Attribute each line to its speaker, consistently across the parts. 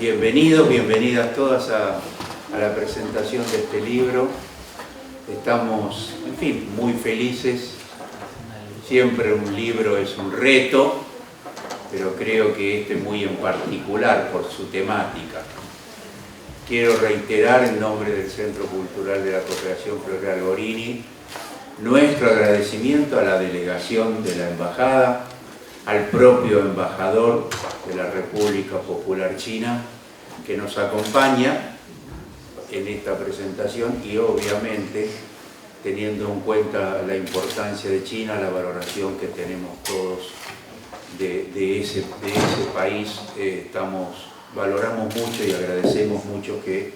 Speaker 1: Bienvenidos, bienvenidas todas a la presentación de este libro. Estamos, en fin, muy felices. Siempre un libro es un reto, pero creo que este muy en particular por su temática. Quiero reiterar en nombre del Centro Cultural de la Cooperación Floreal Gorini nuestro agradecimiento a la delegación de la Embajada, al propio embajador de la República Popular China que nos acompaña en esta presentación y obviamente teniendo en cuenta la importancia de China, la valoración que tenemos todos de ese país, valoramos mucho y agradecemos mucho que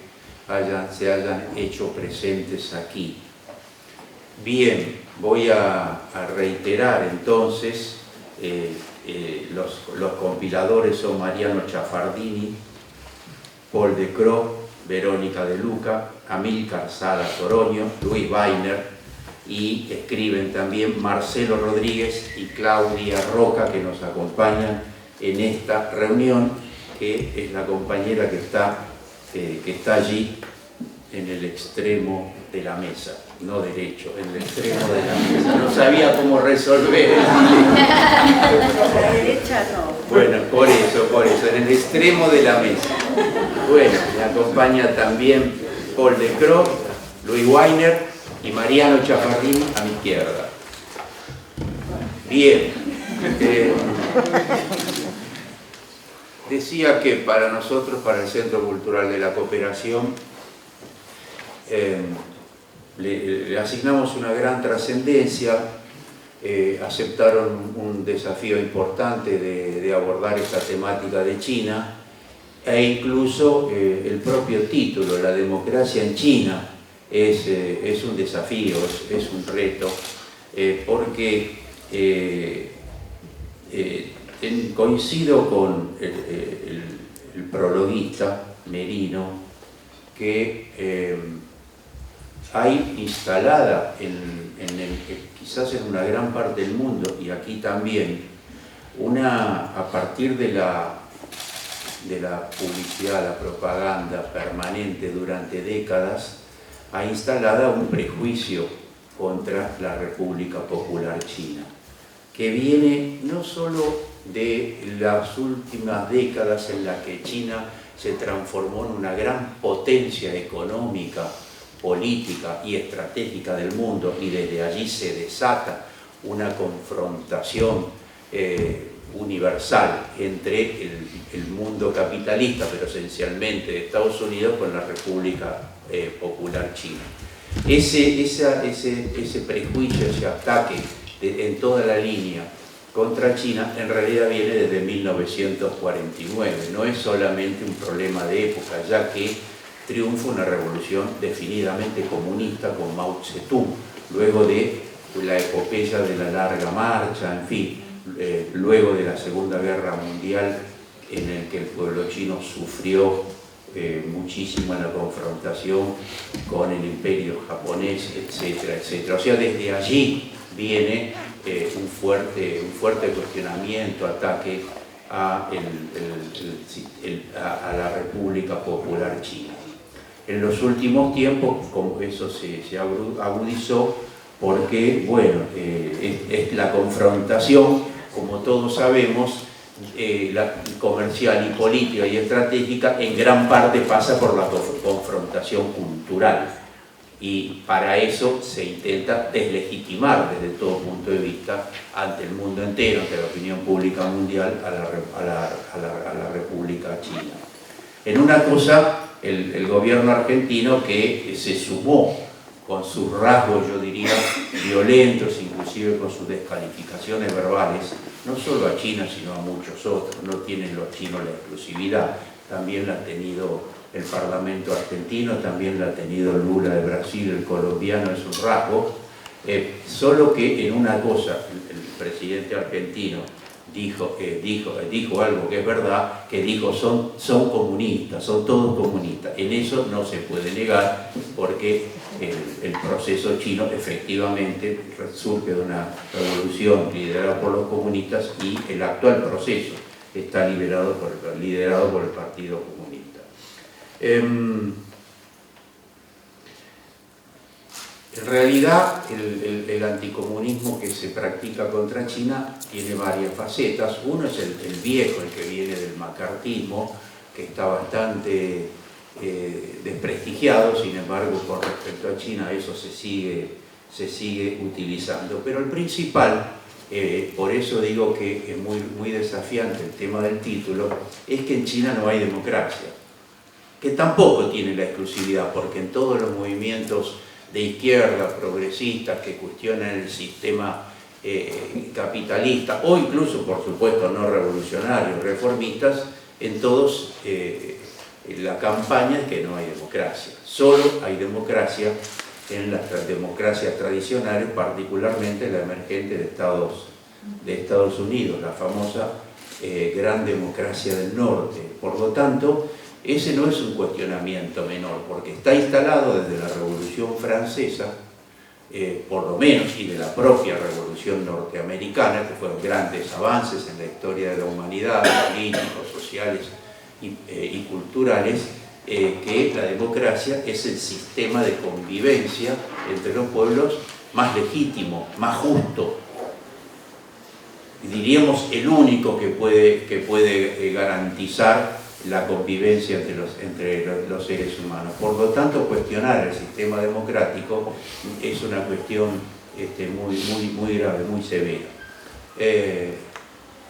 Speaker 1: se hayan hecho presentes aquí. Bien, voy a reiterar entonces, los compiladores son Mariano Chaffardini, Paul de Croo, Verónica de Luca, Amílcar Sala Soroño, Luis Weiner, y escriben también Marcelo Rodríguez y Claudia Roca, que nos acompañan en esta reunión, que es la compañera que está allí en el extremo de la mesa, no derecho, en el extremo de la mesa. No sabía cómo resolver el
Speaker 2: la derecha no.
Speaker 1: Bueno, por eso, en el extremo de la mesa. Bueno, me acompaña también Paul de Croo, Luis Weiner y Mariano Chaffardini a mi izquierda. Bien. Decía que para nosotros, para el Centro Cultural de la Cooperación, le asignamos una gran trascendencia. Aceptaron un desafío importante de abordar esta temática de China e incluso el propio título, La democracia en China, es un desafío, es un reto, porque coincido con el prologuista Merino que hay instalada quizás en una gran parte del mundo y aquí también a partir de la publicidad, la propaganda permanente durante décadas, ha instalada un prejuicio contra la República Popular China, que viene no solo de las últimas décadas en las que China se transformó en una gran potencia económica, política y estratégica del mundo, y desde allí se desata una confrontación universal entre el mundo capitalista, pero esencialmente de Estados Unidos, con la República Popular China. Ese prejuicio, ese ataque en toda la línea contra China, en realidad viene desde 1949. No es solamente un problema de época, ya que triunfa una revolución definidamente comunista con Mao Zedong, luego de la epopeya de la larga marcha, en fin, luego de la Segunda Guerra Mundial, en el que el pueblo chino sufrió muchísimo en la confrontación con el imperio japonés, etcétera, etcétera. O sea, desde allí viene un fuerte cuestionamiento, ataque a la República Popular China. En los últimos tiempos, como eso se agudizó, porque, bueno, es la confrontación, como todos sabemos, la comercial y política y estratégica, en gran parte pasa por la confrontación cultural. Y para eso se intenta deslegitimar desde todo punto de vista ante el mundo entero, ante la opinión pública mundial, a la República China. En una cosa, el gobierno argentino, que se sumó con sus rasgos, yo diría, violentos, inclusive con sus descalificaciones verbales, no solo a China, sino a muchos otros. No tienen los chinos la exclusividad, también la ha tenido el Parlamento argentino, también la ha tenido Lula de Brasil, el colombiano, en sus rasgos, solo que en una cosa, el presidente argentino dijo algo que es verdad, que dijo son comunistas, son todos comunistas. En eso no se puede negar, porque el proceso chino efectivamente surge de una revolución liderada por los comunistas, y el actual proceso que está liderado por el Partido Comunista. En realidad, el anticomunismo que se practica contra China tiene varias facetas. Uno es el viejo, el que viene del macartismo, que está bastante desprestigiado. Sin embargo, con respecto a China eso se sigue utilizando. Pero el principal, por eso digo que es muy desafiante el tema del título, es que en China no hay democracia, que tampoco tiene la exclusividad, porque en todos los movimientos de izquierda, progresistas, que cuestionan el sistema capitalista, o incluso, por supuesto, no revolucionarios, reformistas, en todos la campaña es que no hay democracia. Solo hay democracia en las democracias tradicionales, particularmente la emergente de Estados Unidos, la famosa gran democracia del norte. Por lo tanto, ese no es un cuestionamiento menor, porque está instalado desde la Revolución Francesa, por lo menos, y de la propia Revolución Norteamericana, que fueron grandes avances en la historia de la humanidad, políticos, sociales y culturales, que la democracia es el sistema de convivencia entre los pueblos más legítimo, más justo, y diríamos el único que puede garantizar la convivencia entre los seres humanos. Por lo tanto, cuestionar el sistema democrático es una cuestión muy grave, muy severa.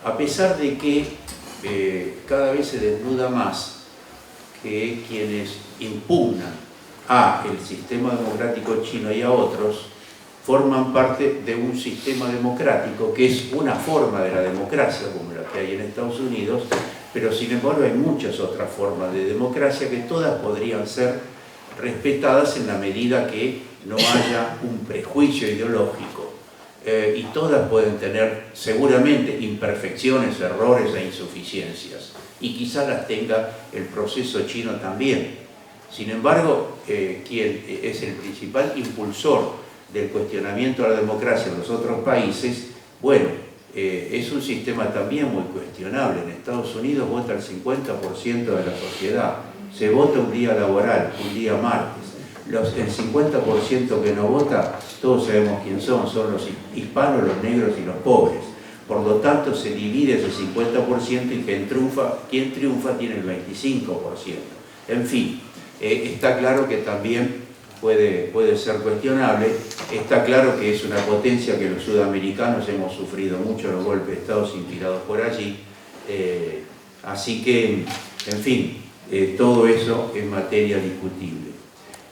Speaker 1: A pesar de que cada vez se desnuda más que quienes impugnan el sistema democrático chino y a otros forman parte de un sistema democrático que es una forma de la democracia como la que hay en Estados Unidos, pero sin embargo hay muchas otras formas de democracia que todas podrían ser respetadas en la medida que no haya un prejuicio ideológico, y todas pueden tener seguramente imperfecciones, errores e insuficiencias, y quizás las tenga el proceso chino también. Sin embargo, quien es el principal impulsor del cuestionamiento a la democracia en los otros países, bueno, es un sistema también muy cuestionable. En Estados Unidos vota el 50% de la sociedad, se vota un día laboral, un día martes. El 50% que no vota, todos sabemos quién son los hispanos, los negros y los pobres. Por lo tanto, se divide ese 50% y quien triunfa tiene el 25%. En fin, está claro que también puede ser cuestionable. Está claro que es una potencia que los sudamericanos hemos sufrido mucho los golpes de Estado inspirados por allí. Así que, en fin, todo eso es materia discutible.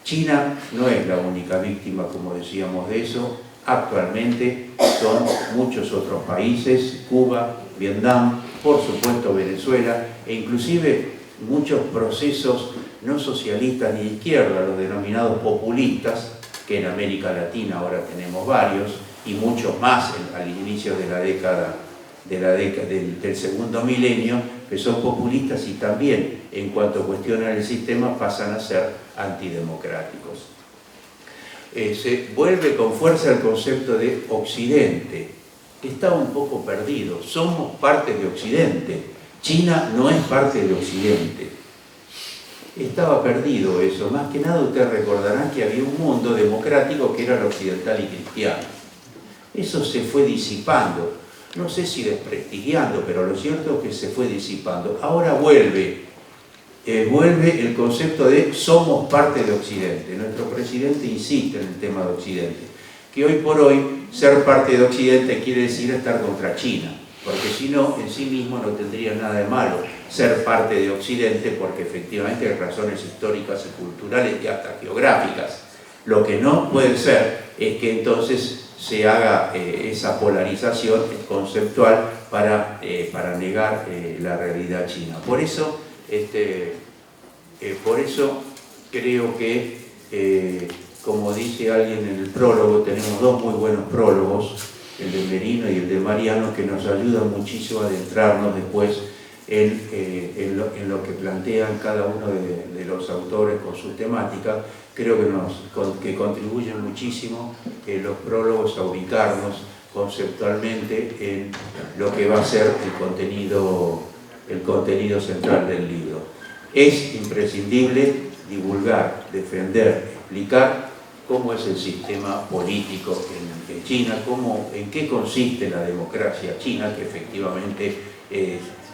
Speaker 1: China no es la única víctima, como decíamos, de eso. Actualmente son muchos otros países, Cuba, Vietnam, por supuesto Venezuela, e inclusive muchos procesos no socialistas ni de izquierda, los denominados populistas, que en América Latina ahora tenemos varios, y muchos más al inicio de la década del segundo milenio, que son populistas y también, en cuanto cuestionan el sistema, pasan a ser antidemocráticos. Se vuelve con fuerza el concepto de Occidente, que está un poco perdido. Somos parte de Occidente. China no es parte de Occidente. Estaba perdido eso. Más que nada ustedes recordarán que había un mundo democrático que era el occidental y cristiano. Eso se fue disipando. No sé si desprestigiando, pero lo cierto es que se fue disipando. Ahora vuelve el concepto de somos parte de Occidente. Nuestro presidente insiste en el tema de Occidente, que hoy por hoy ser parte de Occidente quiere decir estar contra China, porque si no, en sí mismo no tendría nada de malo ser parte de Occidente, porque efectivamente hay razones históricas y culturales y hasta geográficas. Lo que no puede ser es que entonces se haga esa polarización conceptual para negar la realidad china. Por eso creo que, como dice alguien en el prólogo, tenemos dos muy buenos prólogos, el de Merino y el de Mariano, que nos ayudan muchísimo a adentrarnos después en lo que plantean cada uno de los autores con sus temáticas. Creo que contribuyen muchísimo los prólogos a ubicarnos conceptualmente en lo que va a ser el contenido el contenido central del libro. Es imprescindible divulgar, defender, explicar cómo es el sistema político en China, en qué consiste la democracia china, que efectivamente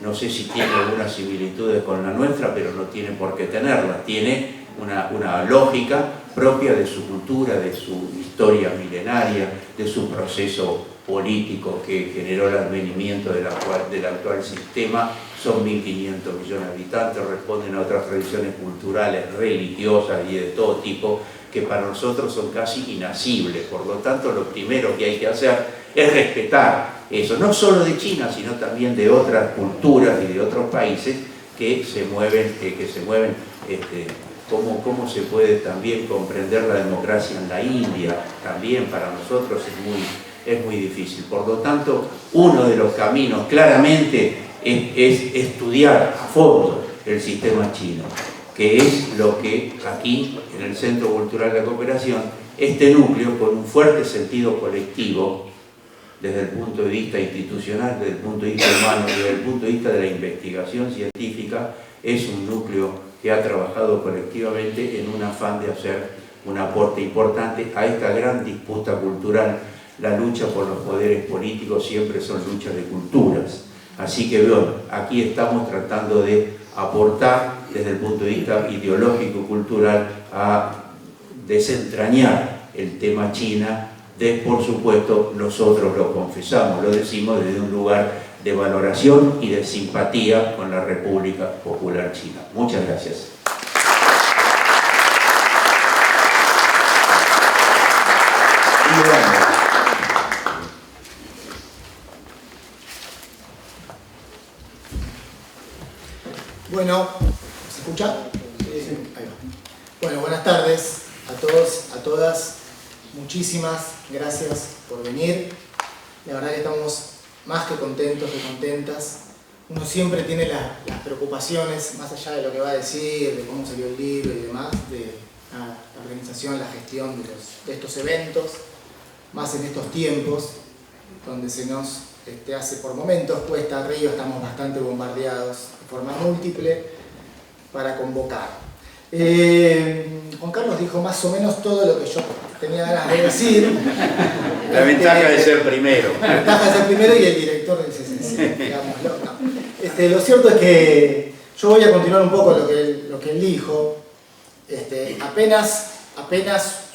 Speaker 1: no sé si tiene algunas similitudes con la nuestra, pero no tiene por qué tenerlas. Tiene una lógica propia de su cultura, de su historia milenaria, de su proceso político que generó el advenimiento del actual sistema. Son 1.500 millones de habitantes, responden a otras tradiciones culturales, religiosas y de todo tipo, que para nosotros son casi inasibles. Por lo tanto, lo primero que hay que hacer es respetar eso, no solo de China, sino también de otras culturas y de otros países que se mueven, cómo se puede también comprender la democracia en la India. También para nosotros es muy difícil. Por lo tanto, uno de los caminos claramente es estudiar a fondo el sistema chino, que es lo que aquí, en el Centro Cultural de la Cooperación, este núcleo, con un fuerte sentido colectivo, desde el punto de vista institucional, desde el punto de vista humano, desde el punto de vista de la investigación científica, es un núcleo que ha trabajado colectivamente en un afán de hacer un aporte importante a esta gran disputa cultural. La lucha por los poderes políticos siempre son luchas de culturas. Así que bueno, aquí estamos tratando de aportar desde el punto de vista ideológico-cultural a desentrañar el tema China. Por supuesto, nosotros lo confesamos, lo decimos desde un lugar de valoración y de simpatía con la República Popular China. Muchas gracias. Y
Speaker 3: bueno, ¿se escucha? Sí. Ahí va. Bueno, buenas tardes a todos, a todas. Muchísimas gracias por venir. La verdad que estamos más que contentos, que contentas. Uno siempre tiene las preocupaciones, más allá de lo que va a decir, de cómo salió el libro y demás, de la organización, la gestión de estos eventos, más en estos tiempos, donde se nos hace por momentos cuesta arriba, estamos bastante bombardeados de forma múltiple para convocar. Juan Carlos dijo más o menos todo lo que yo tenía ganas de decir.
Speaker 1: La ventaja de ser primero.
Speaker 3: La ventaja de ser primero y el director del CCC, digámoslo. No. Lo cierto es que yo voy a continuar un poco lo que él dijo. Apenas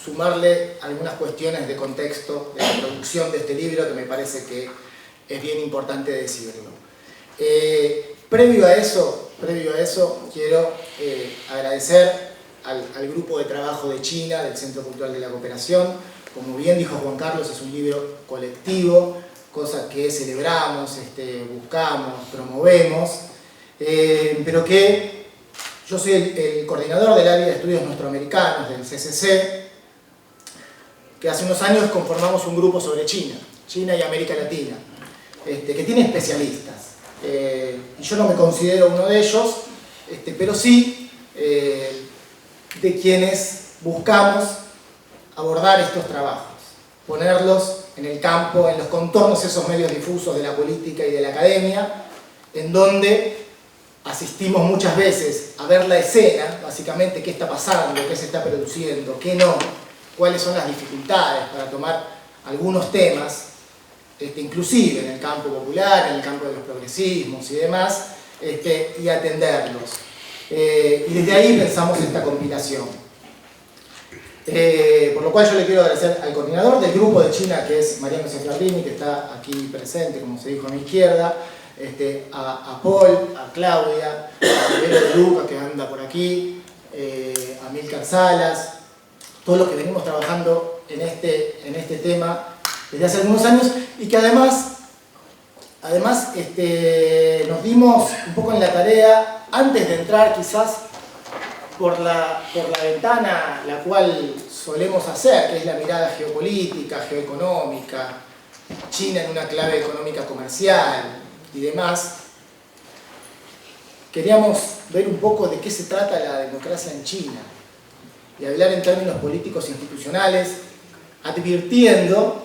Speaker 3: sumarle algunas cuestiones de contexto de la producción de este libro que me parece que es bien importante decirlo. Previo a eso, quiero agradecer al grupo de trabajo de China, del Centro Cultural de la Cooperación. Como bien dijo Juan Carlos, es un libro colectivo, cosa que celebramos, buscamos, promovemos, pero que yo soy el coordinador del área de estudios nuestroamericanos del CCC, que hace unos años conformamos un grupo sobre China y América Latina, que tiene especialistas. Y yo no me considero uno de ellos, pero sí de quienes buscamos abordar estos trabajos, ponerlos en el campo, en los contornos de esos medios difusos de la política y de la academia, en donde asistimos muchas veces a ver la escena, básicamente qué está pasando, qué se está produciendo, qué no, cuáles son las dificultades para tomar algunos temas, inclusive en el campo popular, en el campo de los progresismos y demás, y atenderlos. Y desde ahí pensamos esta compilación. Por lo cual yo le quiero agradecer al coordinador del grupo de China, que es Mariano Sefardini, que está aquí presente, como se dijo a mi izquierda, a Paul, a Claudia, a Rivero de Luca, que anda por aquí, a Milcar Salas, todos los que venimos trabajando en este tema desde hace algunos años, y que además nos dimos un poco en la tarea, antes de entrar quizás por la ventana la cual solemos hacer, que es la mirada geopolítica, geoeconómica, China en una clave económica comercial y demás, queríamos ver un poco de qué se trata la democracia en China y hablar en términos políticos e institucionales, advirtiendo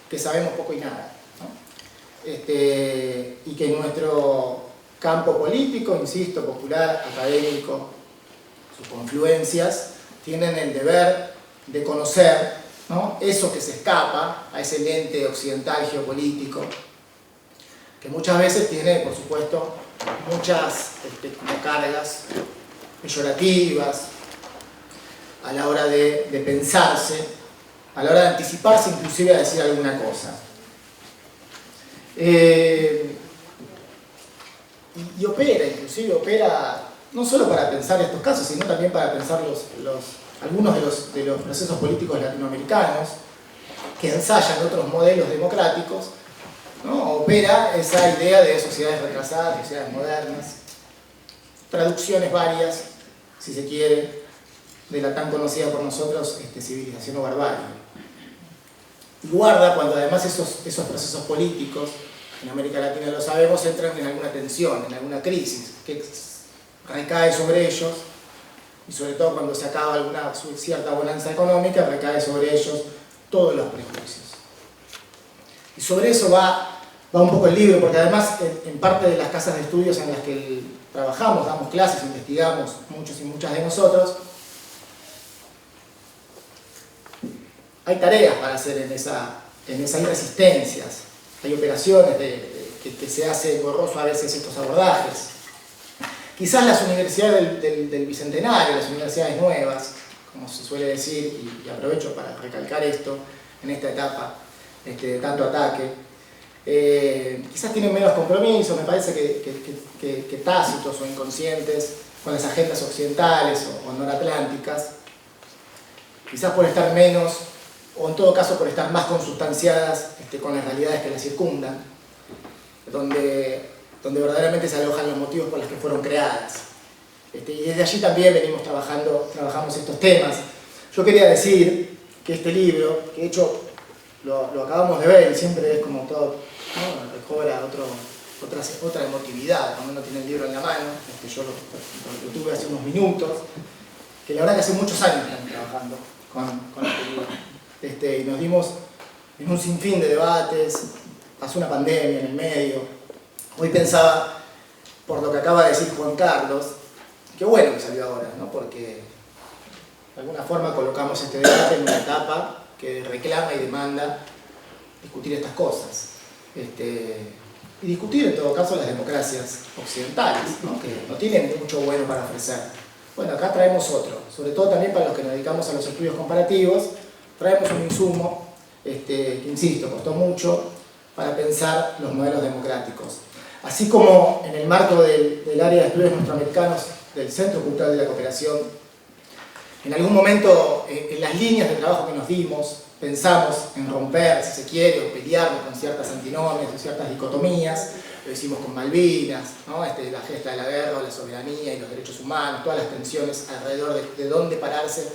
Speaker 3: que sabemos poco y nada, ¿no? Y que nuestro campo político, insisto, popular, académico, sus confluencias, tienen el deber de conocer, ¿no?, eso que se escapa a ese lente occidental geopolítico, que muchas veces tiene, por supuesto, muchas como cargas peyorativas a la hora de pensarse, a la hora de anticiparse inclusive a decir alguna cosa. Y opera no solo para pensar estos casos, sino también para pensar algunos de los procesos políticos latinoamericanos que ensayan otros modelos democráticos, ¿no? Opera esa idea de sociedades retrasadas, sociedades modernas, traducciones varias, si se quiere, de la tan conocida por nosotros civilización o barbarie. Y guarda cuando además esos procesos políticos, en América Latina lo sabemos, entran en alguna tensión, en alguna crisis, que recae sobre ellos, y sobre todo cuando se acaba alguna cierta bonanza económica, recae sobre ellos todos los prejuicios. Y sobre eso va un poco el libro, porque además en parte de las casas de estudios en las que trabajamos, damos clases, investigamos, muchos y muchas de nosotros, hay tareas para hacer en hay resistencias, hay operaciones que se hace borroso a veces estos abordajes. Quizás las universidades del Bicentenario, las universidades nuevas, como se suele decir, y aprovecho para recalcar esto en esta etapa de tanto ataque, quizás tienen menos compromiso, me parece que tácitos o inconscientes con las agendas occidentales o noratlánticas, quizás por estar menos, o en todo caso por estar más consustanciadas con las realidades que las circundan, donde verdaderamente se alojan los motivos por los que fueron creadas. Y desde allí también trabajamos estos temas. Yo quería decir que este libro, que de hecho lo acabamos de ver y siempre es como todo, ¿no?, recobra otra emotividad cuando uno tiene el libro en la mano. Yo lo tuve hace unos minutos, que la verdad que hace muchos años estamos trabajando con este libro. Y nos dimos en un sinfín de debates, pasó una pandemia en el medio. Hoy pensaba, por lo que acaba de decir Juan Carlos, qué bueno que salió ahora, ¿no?, porque de alguna forma colocamos este debate en una etapa que reclama y demanda discutir estas cosas. Y discutir en todo caso las democracias occidentales, ¿no?, que no tienen mucho bueno para ofrecer. Bueno, acá traemos otro, sobre todo también para los que nos dedicamos a los estudios comparativos, traemos un insumo que, insisto, costó mucho para pensar los modelos democráticos. Así como en el marco del área de estudios norteamericanos del Centro Cultural de la Cooperación, en algún momento en las líneas de trabajo que nos dimos, pensamos en romper, si se quiere, o pelearnos con ciertas antinomias o ciertas dicotomías. Lo hicimos con Malvinas, ¿no?, la gesta de la guerra, la soberanía y los derechos humanos, todas las tensiones alrededor de dónde pararse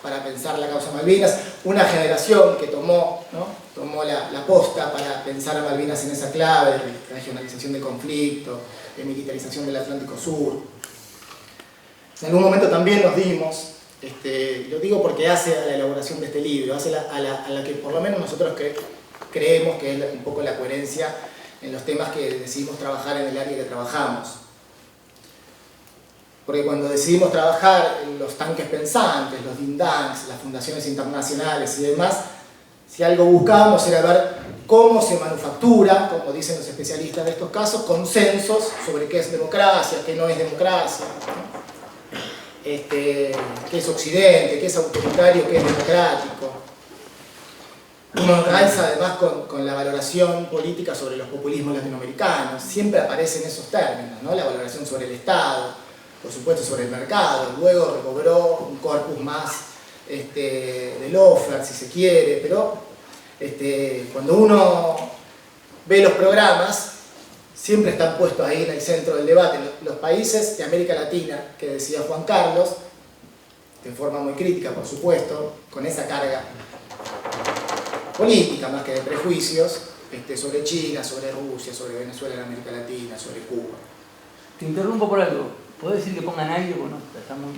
Speaker 3: para pensar la causa Malvinas. Una generación que tomó la posta para pensar a Malvinas en esa clave de regionalización de conflicto, de militarización del Atlántico Sur. En algún momento también nos dimos, lo digo porque hace a la elaboración de este libro, hace a la que por lo menos nosotros creemos que es un poco la coherencia en los temas que decidimos trabajar en el área que trabajamos. Porque cuando decidimos trabajar en los tanques pensantes, los think tanks, las fundaciones internacionales y demás, si algo buscábamos era ver cómo se manufactura, como dicen los especialistas de estos casos, consensos sobre qué es democracia, qué no es democracia, ¿no?, qué es occidente, qué es autoritario, qué es democrático. Uno calza además con la valoración política sobre los populismos latinoamericanos, siempre aparecen esos términos, ¿no?, la valoración sobre el Estado, por supuesto sobre el mercado, luego recobró un corpus más de Loeffler, si se quiere, pero cuando uno ve los programas, siempre están puestos ahí en el centro del debate los países de América Latina, que decía Juan Carlos, de forma muy crítica, por supuesto, con esa carga política más que de prejuicios, sobre China, sobre Rusia, sobre Venezuela en América Latina, sobre Cuba.
Speaker 4: Te interrumpo por algo. ¿Podés decir que pongan aire o no? Está muy...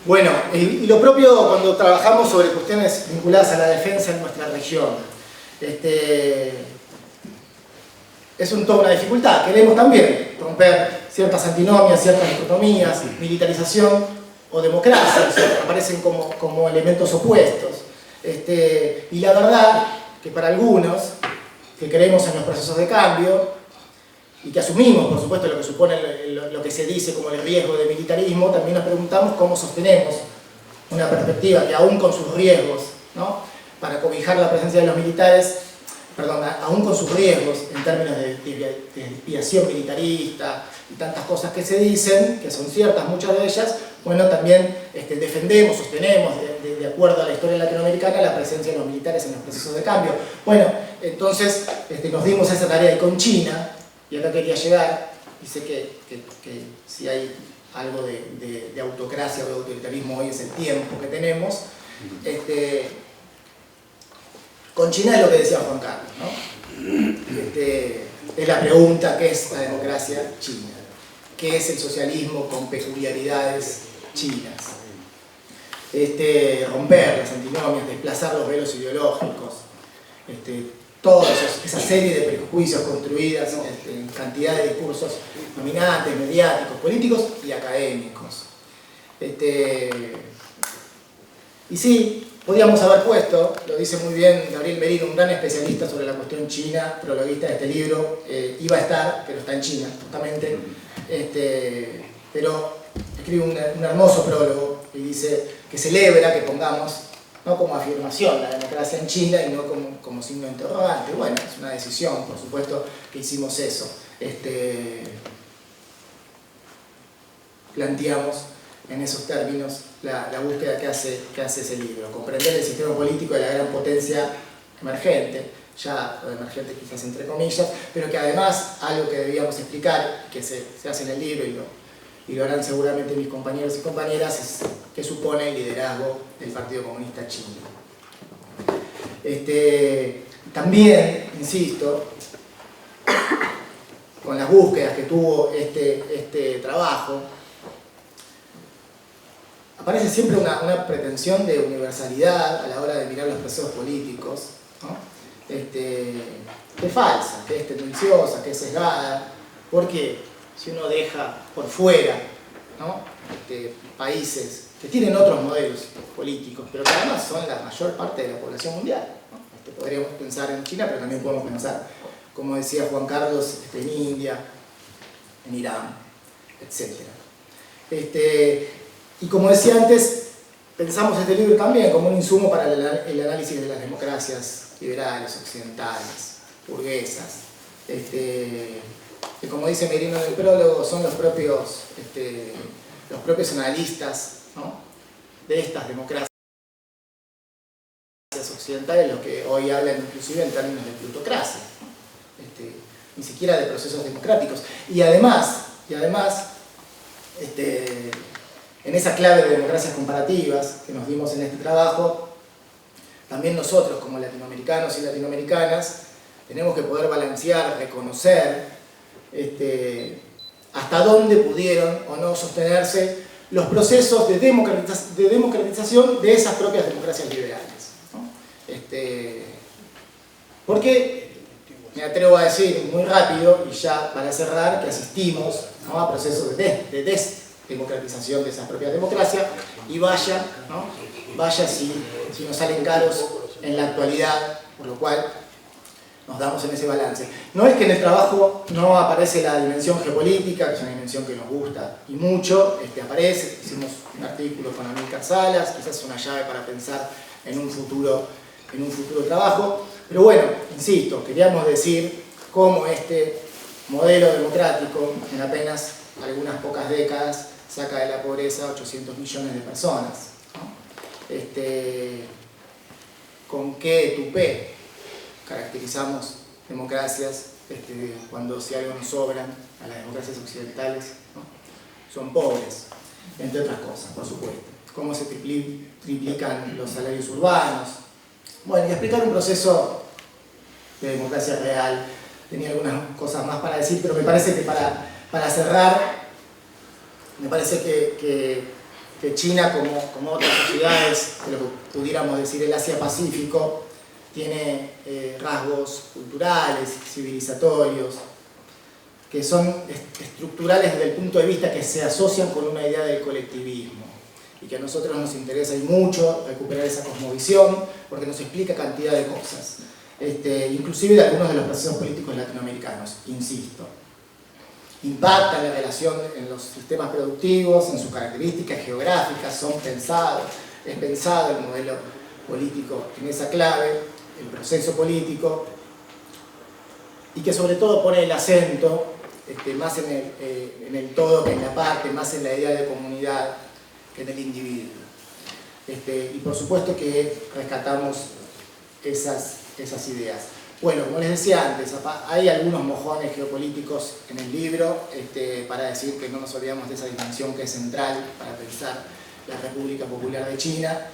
Speaker 3: Bueno, y lo propio cuando trabajamos sobre cuestiones vinculadas a la defensa en nuestra región. Es toda una dificultad. Queremos también romper ciertas antinomias, ciertas dicotomías, militarización o democracia, aparecen como elementos opuestos. Y la verdad que para algunos que creemos en los procesos de cambio y que asumimos, por supuesto, lo que supone lo que se dice como el riesgo de militarismo, también nos preguntamos cómo sostenemos una perspectiva que aún con sus riesgos, ¿no?, para cobijar la presencia de los militares, aún con sus riesgos en términos de desviación militarista y tantas cosas que se dicen, que son ciertas muchas de ellas, bueno, también defendemos, sostenemos, de acuerdo a la historia latinoamericana, la presencia de los militares en los procesos de cambio. Bueno, entonces nos dimos esa tarea y con China, y acá quería llegar, y sé que si hay algo de autocracia o de autoritarismo hoy es el tiempo que tenemos, con China es lo que decía Juan Carlos, ¿no? Es la pregunta: ¿qué es la democracia china? ¿Qué es el socialismo con peculiaridades chinas? Romper las antinomias, desplazar los velos ideológicos, toda esa serie de prejuicios construidas en cantidad de discursos dominantes, mediáticos, políticos y académicos. Y sí, podríamos haber puesto, lo dice muy bien Gabriel Merino, un gran especialista sobre la cuestión china, prologuista de este libro, iba a estar, pero está en China, justamente, pero escribe un hermoso prólogo y dice que celebra que pongamos, no como afirmación, la democracia en China y no como signo de interrogante. Bueno, es una decisión, por supuesto que hicimos eso. Planteamos en esos términos la búsqueda que hace ese libro, comprender el sistema político de la gran potencia emergente, ya lo emergente quizás entre comillas, pero que además algo que debíamos explicar, que se hace en el libro y lo harán seguramente mis compañeros y compañeras, es qué supone el liderazgo del Partido Comunista Chino. También, insisto, con las búsquedas que tuvo este trabajo, aparece siempre una pretensión de universalidad a la hora de mirar los procesos políticos, ¿no? Que es falsa, que es tendenciosa, que es sesgada, porque si uno deja por fuera, ¿no?, países que tienen otros modelos políticos, pero que además son la mayor parte de la población mundial, ¿no? Podríamos pensar en China, pero también podemos pensar, como decía Juan Carlos, en India, en Irán, etc. Y como decía antes, pensamos este libro también como un insumo para el análisis de las democracias liberales, occidentales, burguesas. Que como dice Merino en el prólogo, son los propios analistas, ¿no?, de estas democracias occidentales los que hoy hablan inclusive en términos de plutocracia, ¿no? Ni siquiera de procesos democráticos. Y además, en esa clave de democracias comparativas que nos dimos en este trabajo, también nosotros como latinoamericanos y latinoamericanas tenemos que poder balancear, reconocer hasta dónde pudieron o no sostenerse los procesos de democratización de esas propias democracias liberales, ¿no? Porque me atrevo a decir muy rápido, y ya para cerrar, que asistimos, ¿no?, a procesos de desdemocratización de esas propias democracias, y vaya, ¿no?, vaya si nos salen caros en la actualidad, por lo cual nos damos en ese balance. No es que en el trabajo no aparece la dimensión geopolítica, que es una dimensión que nos gusta y mucho, aparece. Hicimos un artículo con Amílcar Salas, quizás es una llave para pensar en un futuro trabajo, pero bueno, insisto, queríamos decir cómo este modelo democrático en apenas algunas pocas décadas saca de la pobreza 800 millones de personas, ¿no? Con qué tupé caracterizamos democracias cuando si algo nos sobran a las democracias occidentales, ¿no?, son pobres, entre otras cosas, por supuesto. Cómo se triplican los salarios urbanos. Bueno, y explicar un proceso de democracia real. Tenía algunas cosas más para decir, pero me parece que para cerrar, me parece que China, como otras sociedades, de lo que pudiéramos decir el Asia-Pacífico, tiene rasgos culturales, civilizatorios, que son estructurales desde el punto de vista que se asocian con una idea del colectivismo y que a nosotros nos interesa y mucho recuperar esa cosmovisión porque nos explica cantidad de cosas, inclusive de algunos de los procesos políticos latinoamericanos, insisto. Impacta en la relación en los sistemas productivos, en sus características geográficas, es pensado el modelo político en esa clave, el proceso político, y que sobre todo pone el acento más en el todo que en la parte, más en la idea de comunidad que en el individuo. Y por supuesto que rescatamos esas ideas. Bueno, como les decía antes, hay algunos mojones geopolíticos en el libro para decir que no nos olvidamos de esa dimensión que es central para pensar la República Popular de China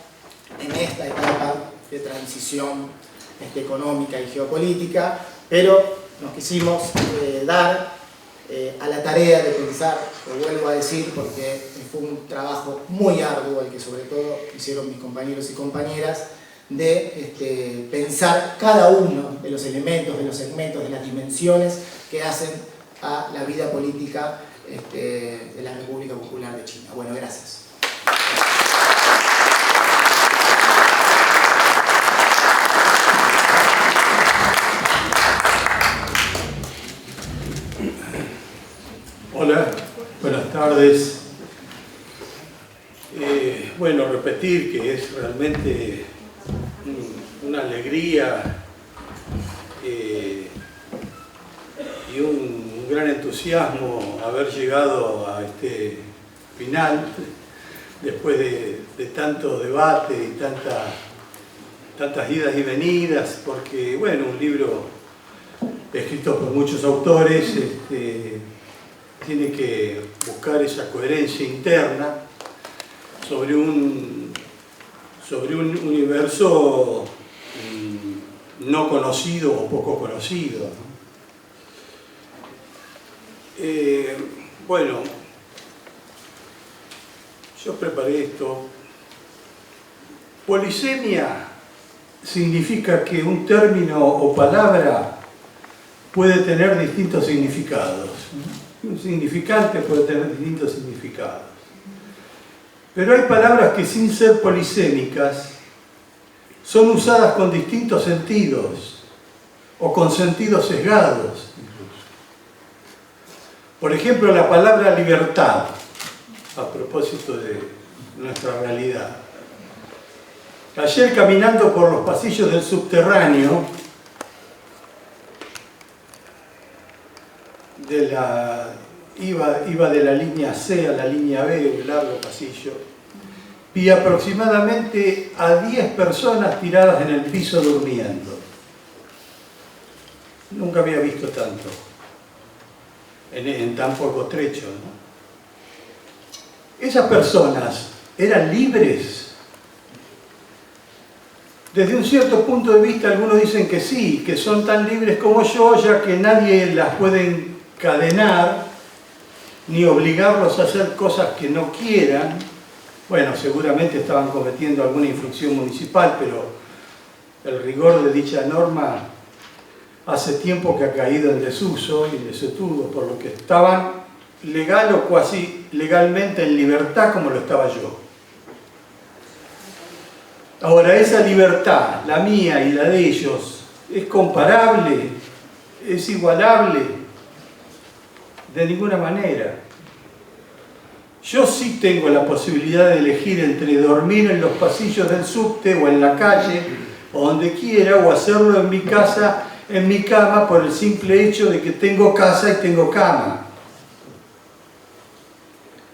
Speaker 3: en esta etapa de transición económica y geopolítica, pero nos quisimos dar a la tarea de pensar, lo vuelvo a decir porque fue un trabajo muy arduo el que sobre todo hicieron mis compañeros y compañeras, de pensar cada uno de los elementos, de los segmentos, de las dimensiones que hacen a la vida política de la República Popular de China. Bueno, gracias.
Speaker 5: Hola, buenas tardes. Bueno, repetir que es realmente una alegría y un gran entusiasmo haber llegado a este final después de tanto debate y tantas idas y venidas, porque bueno, un libro escrito por muchos autores tiene que buscar esa coherencia interna sobre un universo no conocido o poco conocido, ¿no? Bueno, yo preparé esto. Polisemia significa que un término o palabra puede tener distintos significados. Un significante puede tener distintos significados. Pero hay palabras que sin ser polisémicas son usadas con distintos sentidos o con sentidos sesgados incluso. Por ejemplo, la palabra libertad, a propósito de nuestra realidad. Ayer caminando por los pasillos del subterráneo iba de la línea C a la línea B, un largo pasillo, vi aproximadamente a 10 personas tiradas en el piso durmiendo. Nunca había visto tanto en tan poco trecho, ¿no? Esas personas eran libres. Desde un cierto punto de vista algunos dicen que sí, que son tan libres como yo, ya que nadie las puede encadenar ni obligarlos a hacer cosas que no quieran. Bueno, seguramente estaban cometiendo alguna infracción municipal, pero el rigor de dicha norma hace tiempo que ha caído en desuso y en desuetudo, por lo que estaban legal o cuasi legalmente en libertad como lo estaba yo. Ahora, esa libertad, la mía y la de ellos, ¿es comparable? ¿Es igualable? De ninguna manera. Yo sí tengo la posibilidad de elegir entre dormir en los pasillos del subte o en la calle o donde quiera, o hacerlo en mi casa, en mi cama, por el simple hecho de que tengo casa y tengo cama.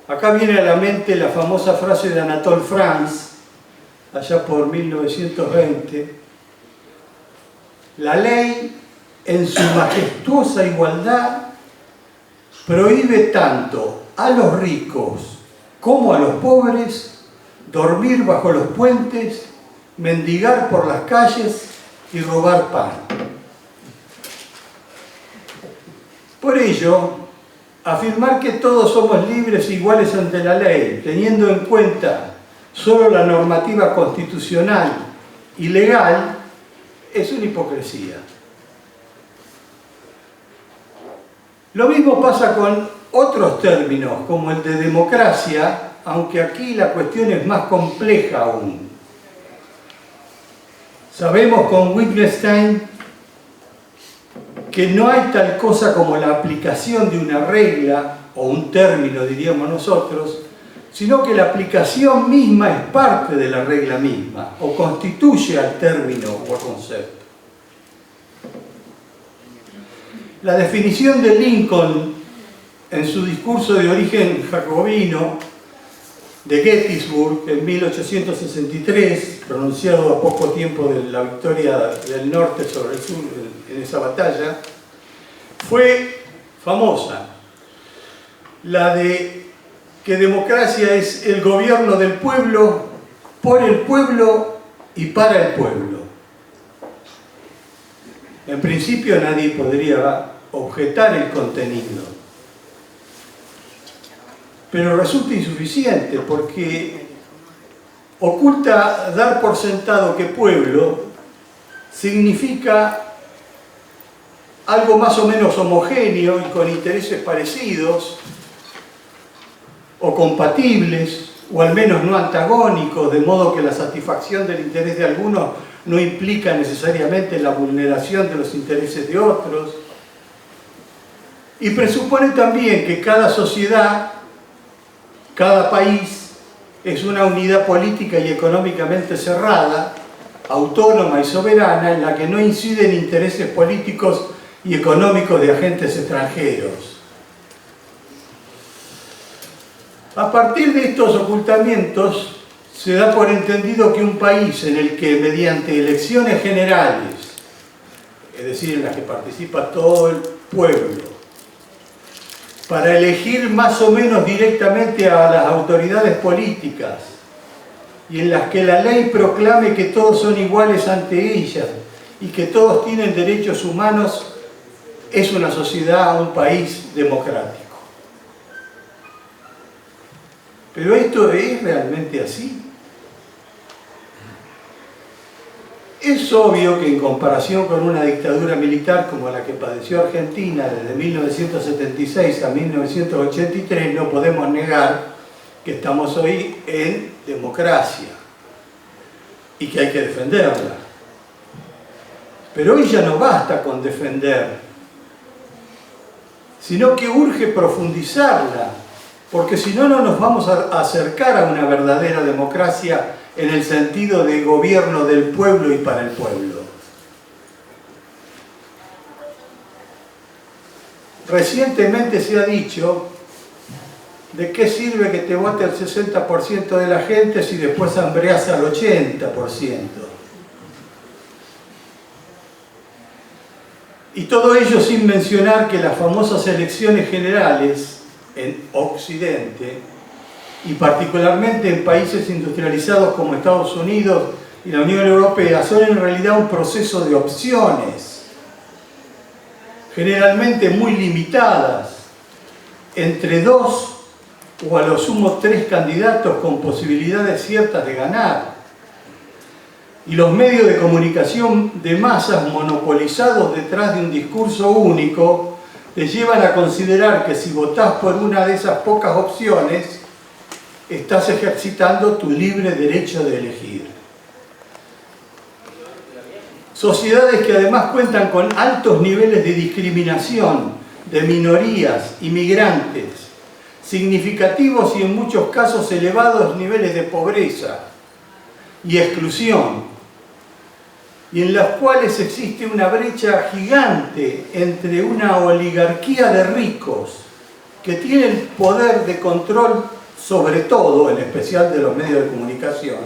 Speaker 5: Acá viene a la mente la famosa frase de Anatole France, allá por 1920. La ley, en su majestuosa igualdad, prohíbe tanto a los ricos como a los pobres dormir bajo los puentes, mendigar por las calles y robar pan. Por ello, afirmar que todos somos libres e iguales ante la ley, teniendo en cuenta solo la normativa constitucional y legal, es una hipocresía. Lo mismo pasa con otros términos, como el de democracia, aunque aquí la cuestión es más compleja aún. Sabemos con Wittgenstein que no hay tal cosa como la aplicación de una regla, o un término diríamos nosotros, sino que la aplicación misma es parte de la regla misma, o constituye al término o al concepto. La definición de Lincoln en su discurso de origen jacobino de Gettysburg en 1863, pronunciado a poco tiempo de la victoria del norte sobre el sur en esa batalla, fue famosa. La de que democracia es el gobierno del pueblo, por el pueblo y para el pueblo. En principio nadie podría objetar el contenido, pero resulta insuficiente porque oculta dar por sentado que pueblo significa algo más o menos homogéneo y con intereses parecidos o compatibles, o al menos no antagónicos, de modo que la satisfacción del interés de algunos no implica necesariamente la vulneración de los intereses de otros. Y presupone también que cada sociedad, cada país, es una unidad política y económicamente cerrada, autónoma y soberana, en la que no inciden intereses políticos y económicos de agentes extranjeros. A partir de estos ocultamientos, se da por entendido que un país en el que mediante elecciones generales, es decir, en las que participa todo el pueblo, para elegir más o menos directamente a las autoridades políticas y en las que la ley proclame que todos son iguales ante ellas y que todos tienen derechos humanos, es una sociedad, un país democrático. Pero esto es realmente así. Es obvio que en comparación con una dictadura militar como la que padeció Argentina desde 1976 a 1983, no podemos negar que estamos hoy en democracia y que hay que defenderla. Pero hoy ya no basta con defender, sino que urge profundizarla, porque si no, no nos vamos a acercar a una verdadera democracia en el sentido de gobierno del pueblo y para el pueblo. Recientemente se ha dicho, ¿de qué sirve que te vote el 60% de la gente si después hambreas al 80%? Y todo ello sin mencionar que las famosas elecciones generales en Occidente, y particularmente en países industrializados como Estados Unidos y la Unión Europea, son en realidad un proceso de opciones, generalmente muy limitadas, entre 2 o a lo sumo 3 candidatos con posibilidades ciertas de ganar. Y los medios de comunicación de masas monopolizados detrás de un discurso único les llevan a considerar que si votás por una de esas pocas opciones, estás ejercitando tu libre derecho de elegir. Sociedades que además cuentan con altos niveles de discriminación de minorías, inmigrantes, significativos y en muchos casos elevados niveles de pobreza y exclusión, y en las cuales existe una brecha gigante entre una oligarquía de ricos que tiene el poder de control sobre todo, en especial de los medios de comunicación,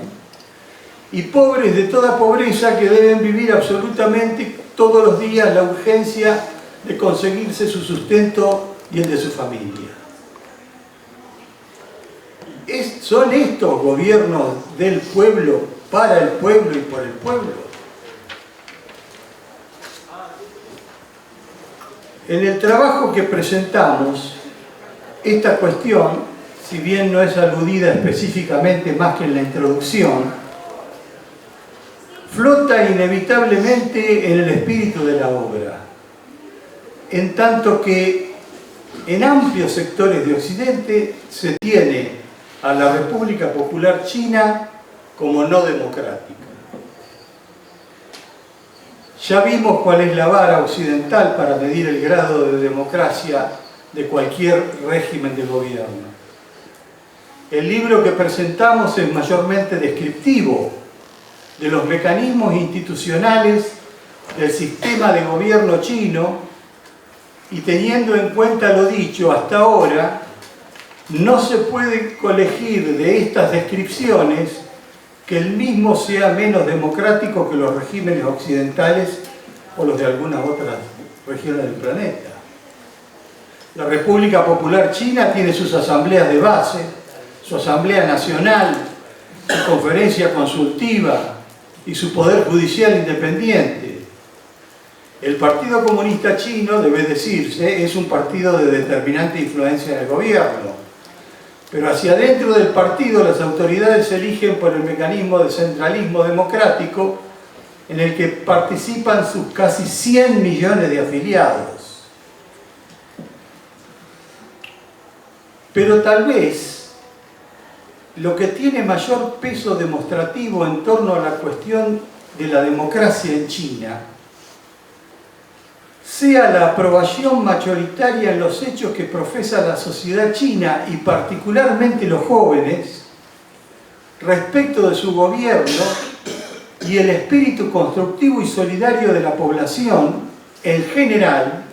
Speaker 5: y pobres de toda pobreza que deben vivir absolutamente todos los días la urgencia de conseguirse su sustento y el de su familia. ¿Son estos gobiernos del pueblo, para el pueblo y por el pueblo? En el trabajo que presentamos, esta cuestión, si bien no es aludida específicamente más que en la introducción, flota inevitablemente en el espíritu de la obra, en tanto que en amplios sectores de Occidente se tiene a la República Popular China como no democrática. Ya vimos cuál es la vara occidental para medir el grado de democracia de cualquier régimen de gobierno. El libro que presentamos es mayormente descriptivo de los mecanismos institucionales del sistema de gobierno chino y, teniendo en cuenta lo dicho hasta ahora, no se puede colegir de estas descripciones que el mismo sea menos democrático que los regímenes occidentales o los de algunas otras regiones del planeta. La República Popular China tiene sus asambleas de base, su Asamblea Nacional, su conferencia consultiva y su poder judicial independiente. El Partido Comunista Chino, debe decirse, es un partido de determinante influencia en el gobierno. Pero hacia adentro del partido las autoridades se eligen por el mecanismo de centralismo democrático en el que participan sus casi 100 millones de afiliados. Pero tal vez lo que tiene mayor peso demostrativo en torno a la cuestión de la democracia en China sea la aprobación mayoritaria en los hechos que profesa la sociedad china y particularmente los jóvenes respecto de su gobierno y el espíritu constructivo y solidario de la población en general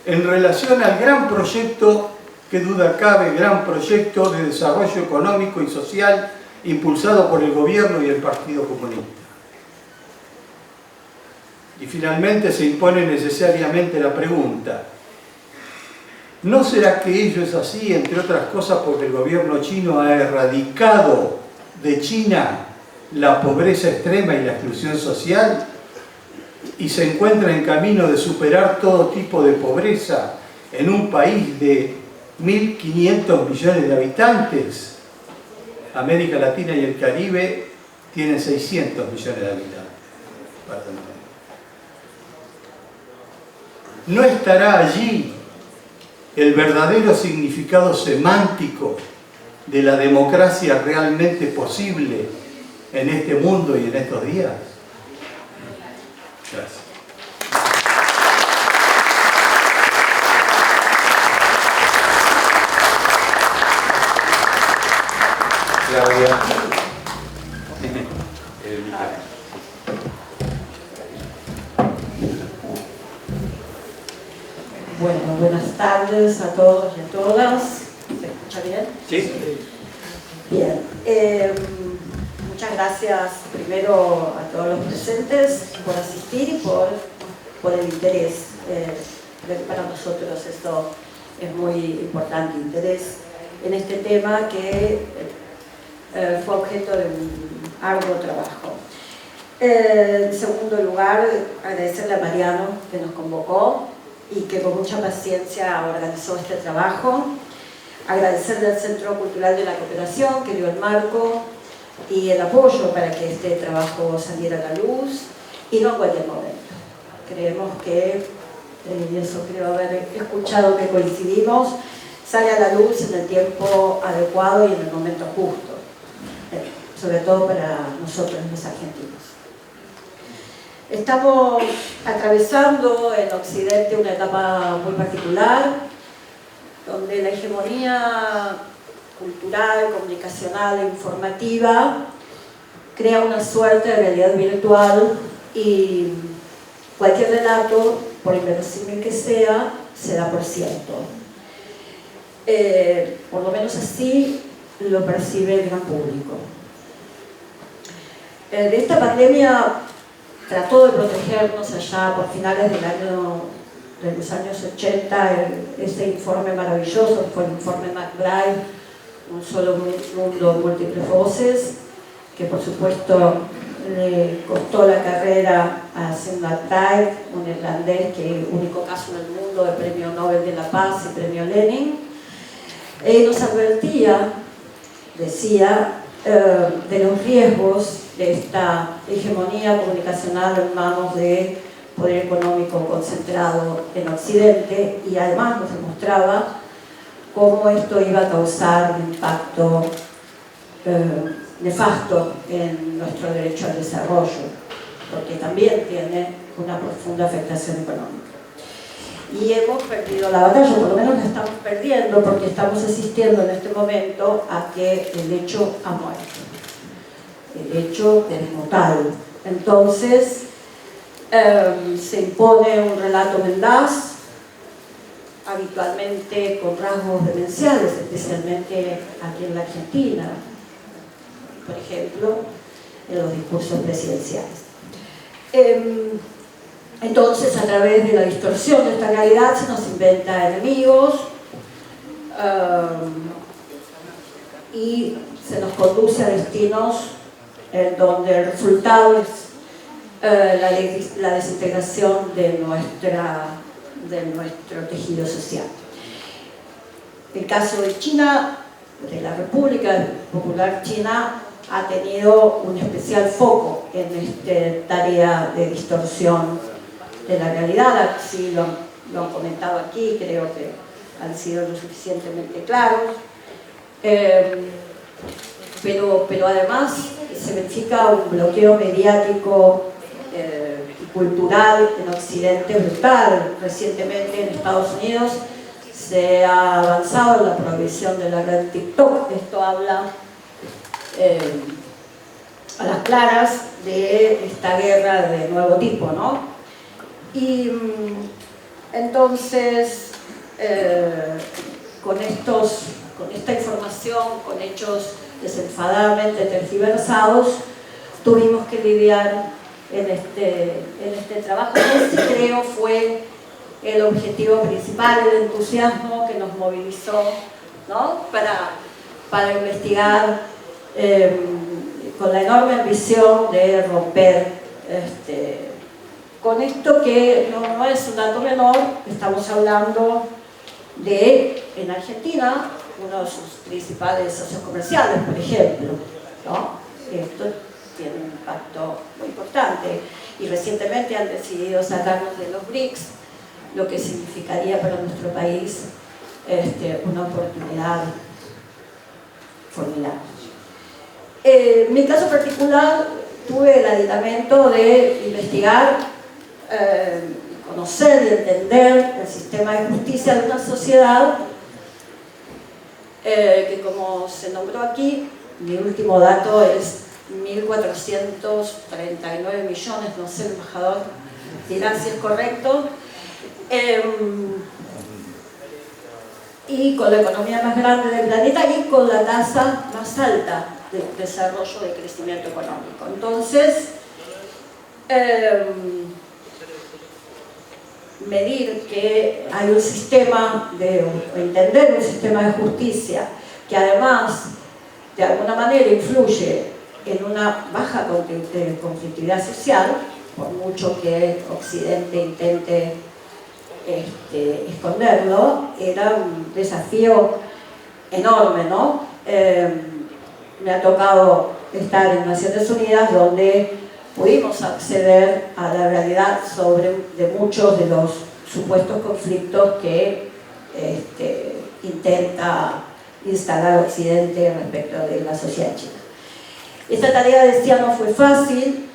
Speaker 5: en relación al gran proyecto, que duda cabe, gran proyecto de desarrollo económico y social impulsado por el gobierno y el Partido Comunista. Y finalmente se impone necesariamente la pregunta: ¿no será que ello es así, entre otras cosas, porque el gobierno chino ha erradicado de China la pobreza extrema y la exclusión social y se encuentra en camino de superar todo tipo de pobreza en un país de 1.500 millones de habitantes? América Latina y el Caribe tienen 600 millones de habitantes. ¿No estará allí el verdadero significado semántico de la democracia realmente posible en este mundo y en estos días? Gracias.
Speaker 1: Claudia.
Speaker 2: Bueno, buenas tardes a todos y a todas. ¿Se escucha bien?
Speaker 1: Sí.
Speaker 2: Bien. Muchas gracias primero a todos los presentes por asistir y por el interés. Creo que para nosotros esto es muy importante, interés en este tema que fue objeto de un arduo trabajo. En segundo lugar, agradecerle a Mariano que nos convocó y que con mucha paciencia organizó este trabajo. Agradecerle al Centro Cultural de la Cooperación que dio el marco y el apoyo para que este trabajo saliera a la luz, y no en cualquier momento. Creemos que, y eso creo haber escuchado que coincidimos, sale a la luz en el tiempo adecuado y en el momento justo, sobre todo para nosotros los argentinos. Estamos atravesando en Occidente una etapa muy particular, donde la hegemonía cultural, comunicacional e informativa crea una suerte de realidad virtual y cualquier relato, por inverosímil que sea, se da por cierto. Por lo menos así lo percibe el gran público. De esta pandemia trató de protegernos allá por finales de los años 80, ese informe maravilloso, fue el informe McBride, Un solo mundo, múltiples voces, que por supuesto le costó la carrera a Sundar Thayer, un irlandés que único caso en el mundo de Premio Nobel de la Paz y Premio Lenin. Él nos advertía, decía, de los riesgos de esta hegemonía comunicacional en manos de poder económico concentrado en Occidente, y además nos demostraba cómo esto iba a causar un impacto nefasto en nuestro derecho al desarrollo, porque también tiene una profunda afectación económica. Y hemos perdido la batalla, por lo menos la estamos perdiendo, porque estamos asistiendo en este momento a que el hecho ha muerto, el hecho como tal. Entonces se impone un relato mendaz, habitualmente con rasgos demenciales, especialmente aquí en la Argentina, por ejemplo, en los discursos presidenciales. Entonces, a través de la distorsión de esta realidad se nos inventa enemigos y se nos conduce a destinos en donde el resultado es la desintegración de nuestro tejido social. El caso de China, de la República Popular China, ha tenido un especial foco en esta tarea de distorsión de la realidad. Así lo han comentado aquí, creo que han sido lo suficientemente claros. Pero además se verifica un bloqueo mediático y cultural en Occidente brutal. Recientemente en Estados Unidos se ha avanzado en la prohibición de la red TikTok. Esto habla a las claras de esta guerra de nuevo tipo, ¿no? Y entonces con esta información, con hechos desenfadadamente tergiversados, tuvimos que lidiar en este trabajo, que sí creo fue el objetivo principal, el entusiasmo que nos movilizó, ¿no? para investigar con la enorme ambición de romper con esto, que no es un dato menor. Estamos hablando de, en Argentina, uno de sus principales socios comerciales, por ejemplo, ¿no? Esto tiene un impacto muy importante, y recientemente han decidido sacarnos de los BRICS, lo que significaría para nuestro país una oportunidad formidable. En mi caso particular, tuve el aditamento de investigar, conocer y entender el sistema de justicia de una sociedad que, como se nombró aquí, mi último dato es 1.439 millones, no sé, el embajador dirá si es correcto, y con la economía más grande del planeta y con la tasa más alta de desarrollo, de crecimiento económico. Entonces, medir que hay un sistema entender un sistema de justicia que además de alguna manera influye en una baja conflictividad social, por mucho que Occidente intente esconderlo, era un desafío enorme, ¿no? Me ha tocado estar en Naciones Unidas, donde pudimos acceder a la realidad de muchos de los supuestos conflictos que intenta instalar Occidente respecto de la sociedad china. Esta tarea, decía, no fue fácil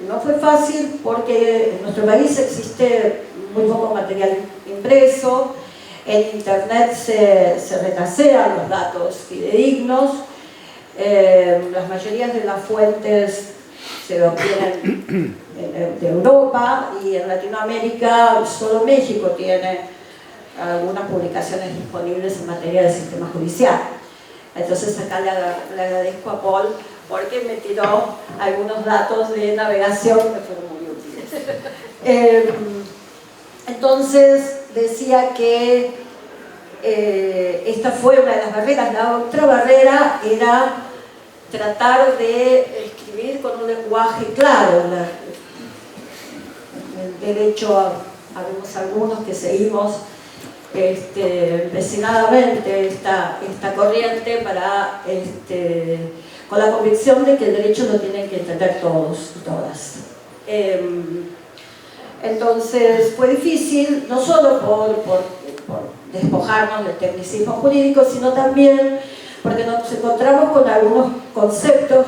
Speaker 2: porque en nuestro país existe muy poco material impreso, en internet se retasean los datos fidedignos, las mayorías de las fuentes se obtienen de Europa, y en Latinoamérica solo México tiene algunas publicaciones disponibles en materia de sistema judicial. Entonces acá le agradezco a Paul porque me tiró algunos datos de navegación que me fueron muy útiles. Entonces decía que esta fue una de las barreras. La otra barrera era tratar de escribir con un lenguaje claro. El derecho, habemos algunos que seguimos empecinadamente esta corriente para con la convicción de que el derecho lo tienen que entender todos y todas. Entonces fue difícil, no solo por despojarnos del tecnicismo jurídico, sino también porque nos encontramos con algunos conceptos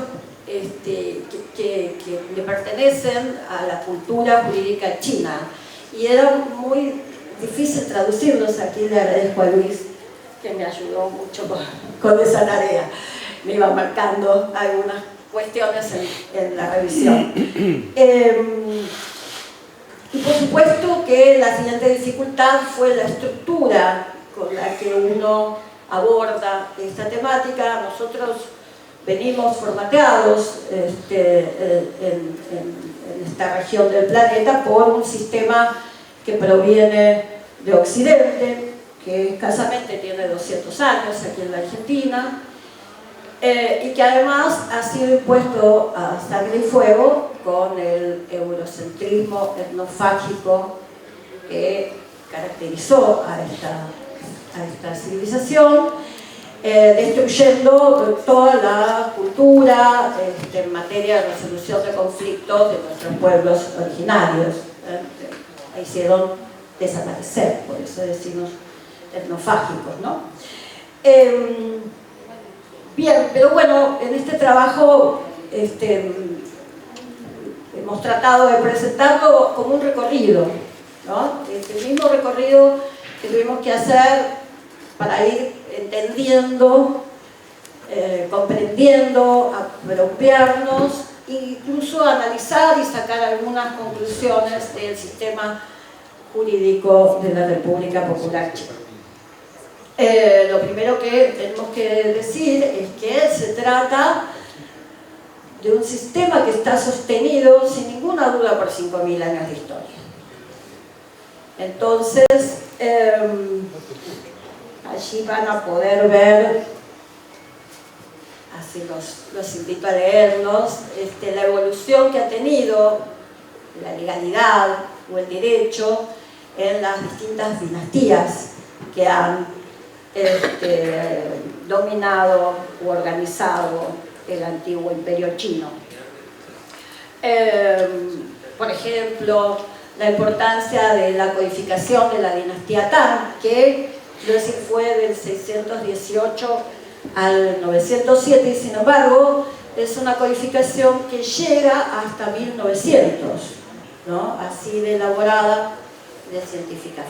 Speaker 2: que le pertenecen a la cultura jurídica china, y era muy difícil traducirlos. Aquí le agradezco a Luis, que me ayudó mucho con esa tarea, me iba marcando algunas cuestiones en la revisión. Y por supuesto que la siguiente dificultad fue la estructura con la que uno aborda esta temática. Nosotros venimos formateados en esta región del planeta por un sistema que proviene de Occidente, que escasamente tiene 200 años aquí en la Argentina, y que además ha sido impuesto a sangre y fuego con el eurocentrismo etnofágico que caracterizó a esta civilización, destruyendo toda la cultura en materia de resolución de conflictos de nuestros pueblos originarios. La hicieron desaparecer, por eso decimos etnofágicos, ¿no? Bien, pero bueno, en este trabajo hemos tratado de presentarlo como un recorrido, ¿no? El mismo recorrido que tuvimos que hacer para ir entendiendo, comprendiendo, apropiarnos, incluso analizar y sacar algunas conclusiones del sistema jurídico de la República Popular China. Lo primero que tenemos que decir es que se trata de un sistema que está sostenido sin ninguna duda por 5.000 años de historia. Entonces, allí van a poder ver, así los invito a leerlos, la evolución que ha tenido la legalidad o el derecho en las distintas dinastías que han dominado u organizado el antiguo imperio chino. Por ejemplo, la importancia de la codificación de la dinastía Tang, que fue del 618 al 907, y sin embargo es una codificación que llega hasta 1900, ¿no? Así de elaborada, de científica.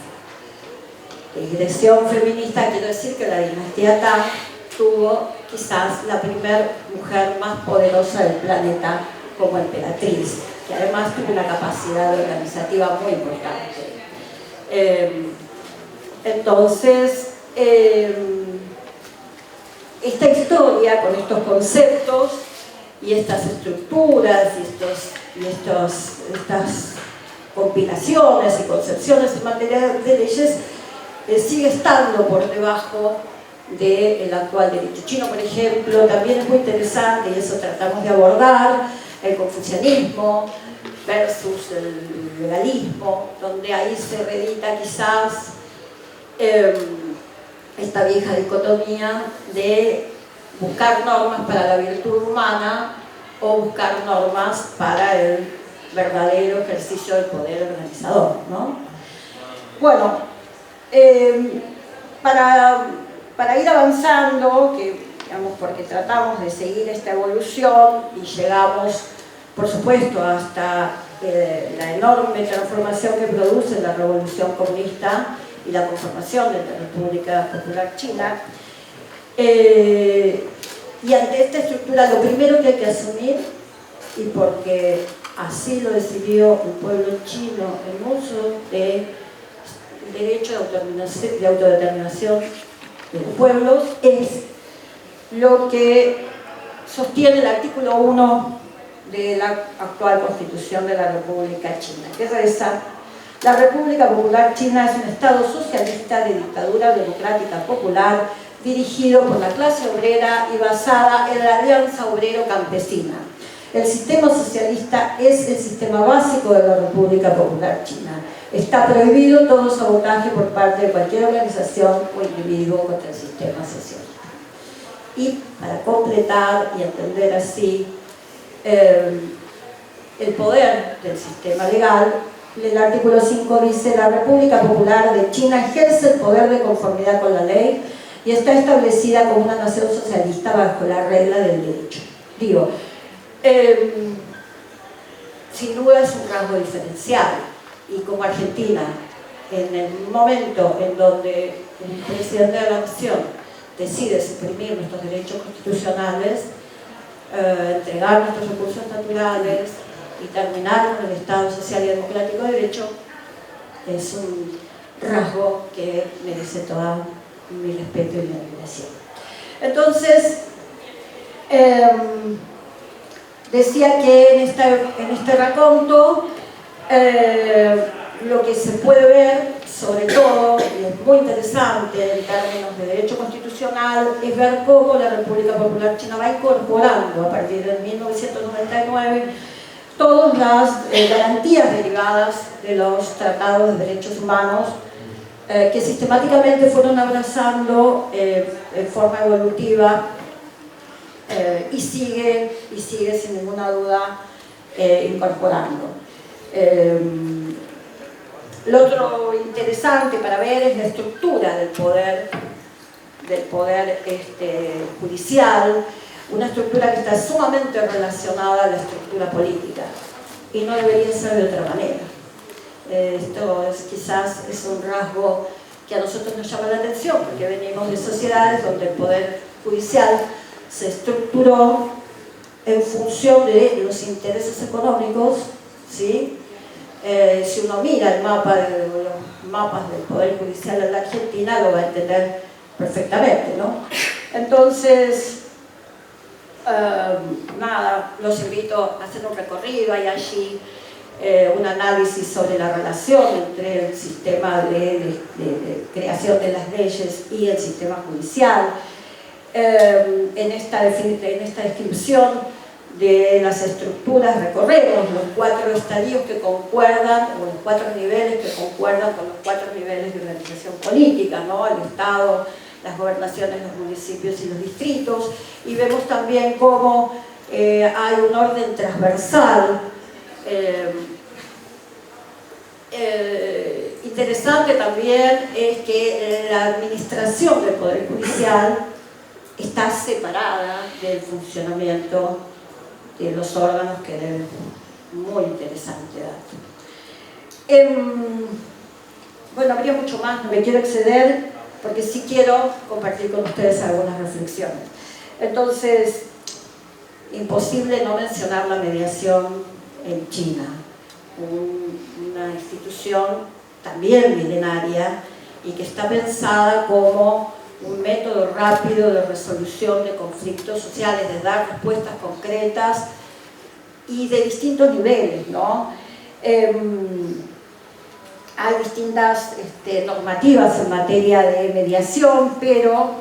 Speaker 2: Digresión feminista, quiero decir que la dinastía Tang tuvo quizás la primera mujer más poderosa del planeta como emperatriz, que además tuvo una capacidad organizativa muy importante. Entonces, esta historia con estos conceptos y estas estructuras y estas compilaciones y concepciones en materia de leyes sigue estando por debajo del actual derecho chino. Por ejemplo, también es muy interesante, y eso tratamos de abordar, el confucianismo versus el legalismo, donde ahí se reedita quizás esta vieja dicotomía de buscar normas para la virtud humana o buscar normas para el verdadero ejercicio del poder organizador, ¿no? Bueno, para ir avanzando, digamos, porque tratamos de seguir esta evolución y llegamos, por supuesto, hasta la enorme transformación que produce la revolución comunista y la conformación de la República Popular China. Y ante esta estructura, lo primero que hay que asumir, y porque así lo decidió el pueblo chino en uso del derecho de autodeterminación de los pueblos, es lo que sostiene el artículo 1 de la actual Constitución de la República China, que reza: la República Popular China es un Estado socialista de dictadura democrática popular dirigido por la clase obrera y basada en la alianza obrero-campesina. El sistema socialista es el sistema básico de la República Popular China. Está prohibido todo sabotaje por parte de cualquier organización o individuo contra el sistema socialista. Y para completar y entender así el poder del sistema legal, el artículo 5 dice: la República Popular de China ejerce el poder de conformidad con la ley y está establecida como una nación socialista bajo la regla del derecho. Digo, sin duda es un rasgo diferencial, y como Argentina, en el momento en donde el presidente de la nación decide suprimir nuestros derechos constitucionales, entregar nuestros recursos naturales y terminar con el Estado social y democrático de derecho, es un rasgo que merece todo mi respeto y mi admiración. Entonces, decía que en este raconto lo que se puede ver, sobre todo, y es muy interesante en términos de derecho constitucional, es ver cómo la República Popular China va incorporando a partir de 1999 todas las garantías derivadas de los tratados de derechos humanos que sistemáticamente fueron abrazando en forma evolutiva y sigue sin ninguna duda incorporando. Lo otro interesante para ver es la estructura del poder judicial, una estructura que está sumamente relacionada a la estructura política, y no debería ser de otra manera. Esto quizás es un rasgo que a nosotros nos llama la atención, porque venimos de sociedades donde el poder judicial se estructuró en función de los intereses económicos, ¿sí? Si uno mira los mapas del Poder Judicial en la Argentina, lo va a entender perfectamente, ¿no? Entonces, nada, los invito a hacer un recorrido. Hay allí un análisis sobre la relación entre el sistema de creación de las leyes y el sistema judicial. En esta descripción de las estructuras recorremos los 4 estadios que concuerdan, o los 4 niveles que concuerdan con los 4 niveles de organización política, ¿no? El Estado, las gobernaciones, los municipios y los distritos, y vemos también cómo hay un orden transversal. Interesante también es que la administración del Poder Judicial está separada del funcionamiento de los órganos, que es muy interesante dato. Bueno, habría mucho más, no me quiero exceder, porque sí quiero compartir con ustedes algunas reflexiones. Entonces, imposible no mencionar la mediación en China, una institución también milenaria y que está pensada como un método rápido de resolución de conflictos sociales, de dar respuestas concretas y de distintos niveles, ¿no? Hay distintas normativas en materia de mediación, pero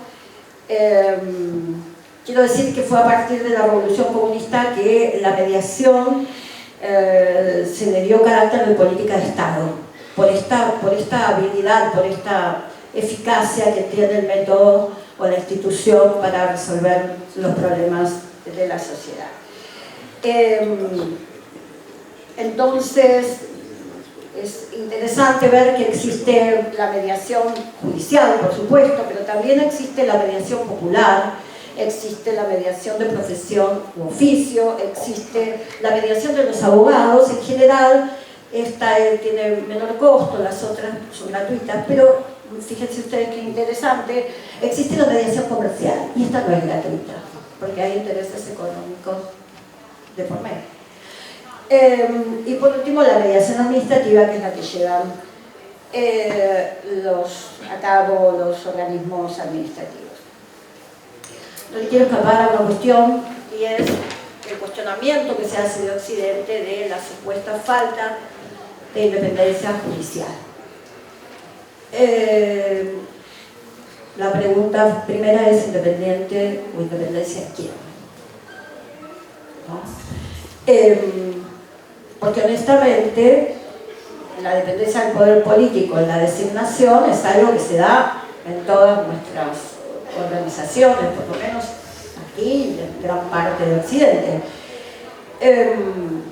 Speaker 2: quiero decir que fue a partir de la Revolución Comunista que la mediación se le dio carácter de política de Estado, por esta habilidad, por esta eficacia que tiene el método o la institución para resolver los problemas de la sociedad. Entonces, es interesante ver que existe la mediación judicial, por supuesto, pero también existe la mediación popular, existe la mediación de profesión u oficio, existe la mediación de los abogados. En general, esta tiene menor costo, las otras son gratuitas, pero fíjense ustedes qué interesante, existe la mediación comercial, y esta no es gratuita, porque hay intereses económicos de por medio. Y por último, la mediación administrativa, que es la que llevan a cabo los organismos administrativos. No le quiero escapar a una cuestión, y es el cuestionamiento que se hace de Occidente de la supuesta falta de independencia judicial. La pregunta primera es: ¿independiente o independencia de quién? ¿No? Porque honestamente la dependencia del poder político en la designación es algo que se da en todas nuestras organizaciones, por lo menos y en gran parte de Occidente. En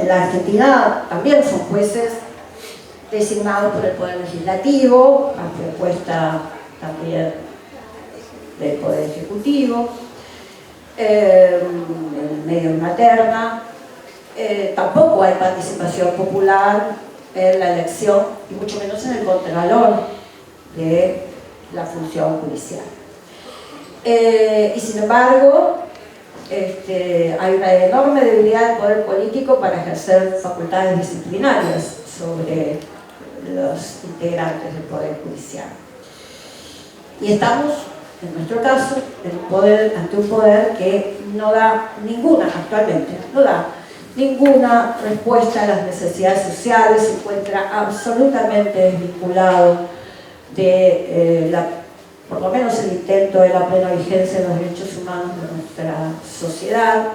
Speaker 2: la Argentina también son jueces designados por el Poder Legislativo, a propuesta también del Poder Ejecutivo, en medio de una terna. Tampoco hay participación popular en la elección, y mucho menos en el contravalor de la función judicial. Y sin embargo, hay una enorme debilidad del poder político para ejercer facultades disciplinarias sobre los integrantes del poder judicial. Y estamos, en nuestro caso, ante un poder que no da ninguna, actualmente, no da ninguna respuesta a las necesidades sociales, se encuentra absolutamente desvinculado de por lo menos el intento de la plena vigencia de los derechos humanos de nuestra sociedad,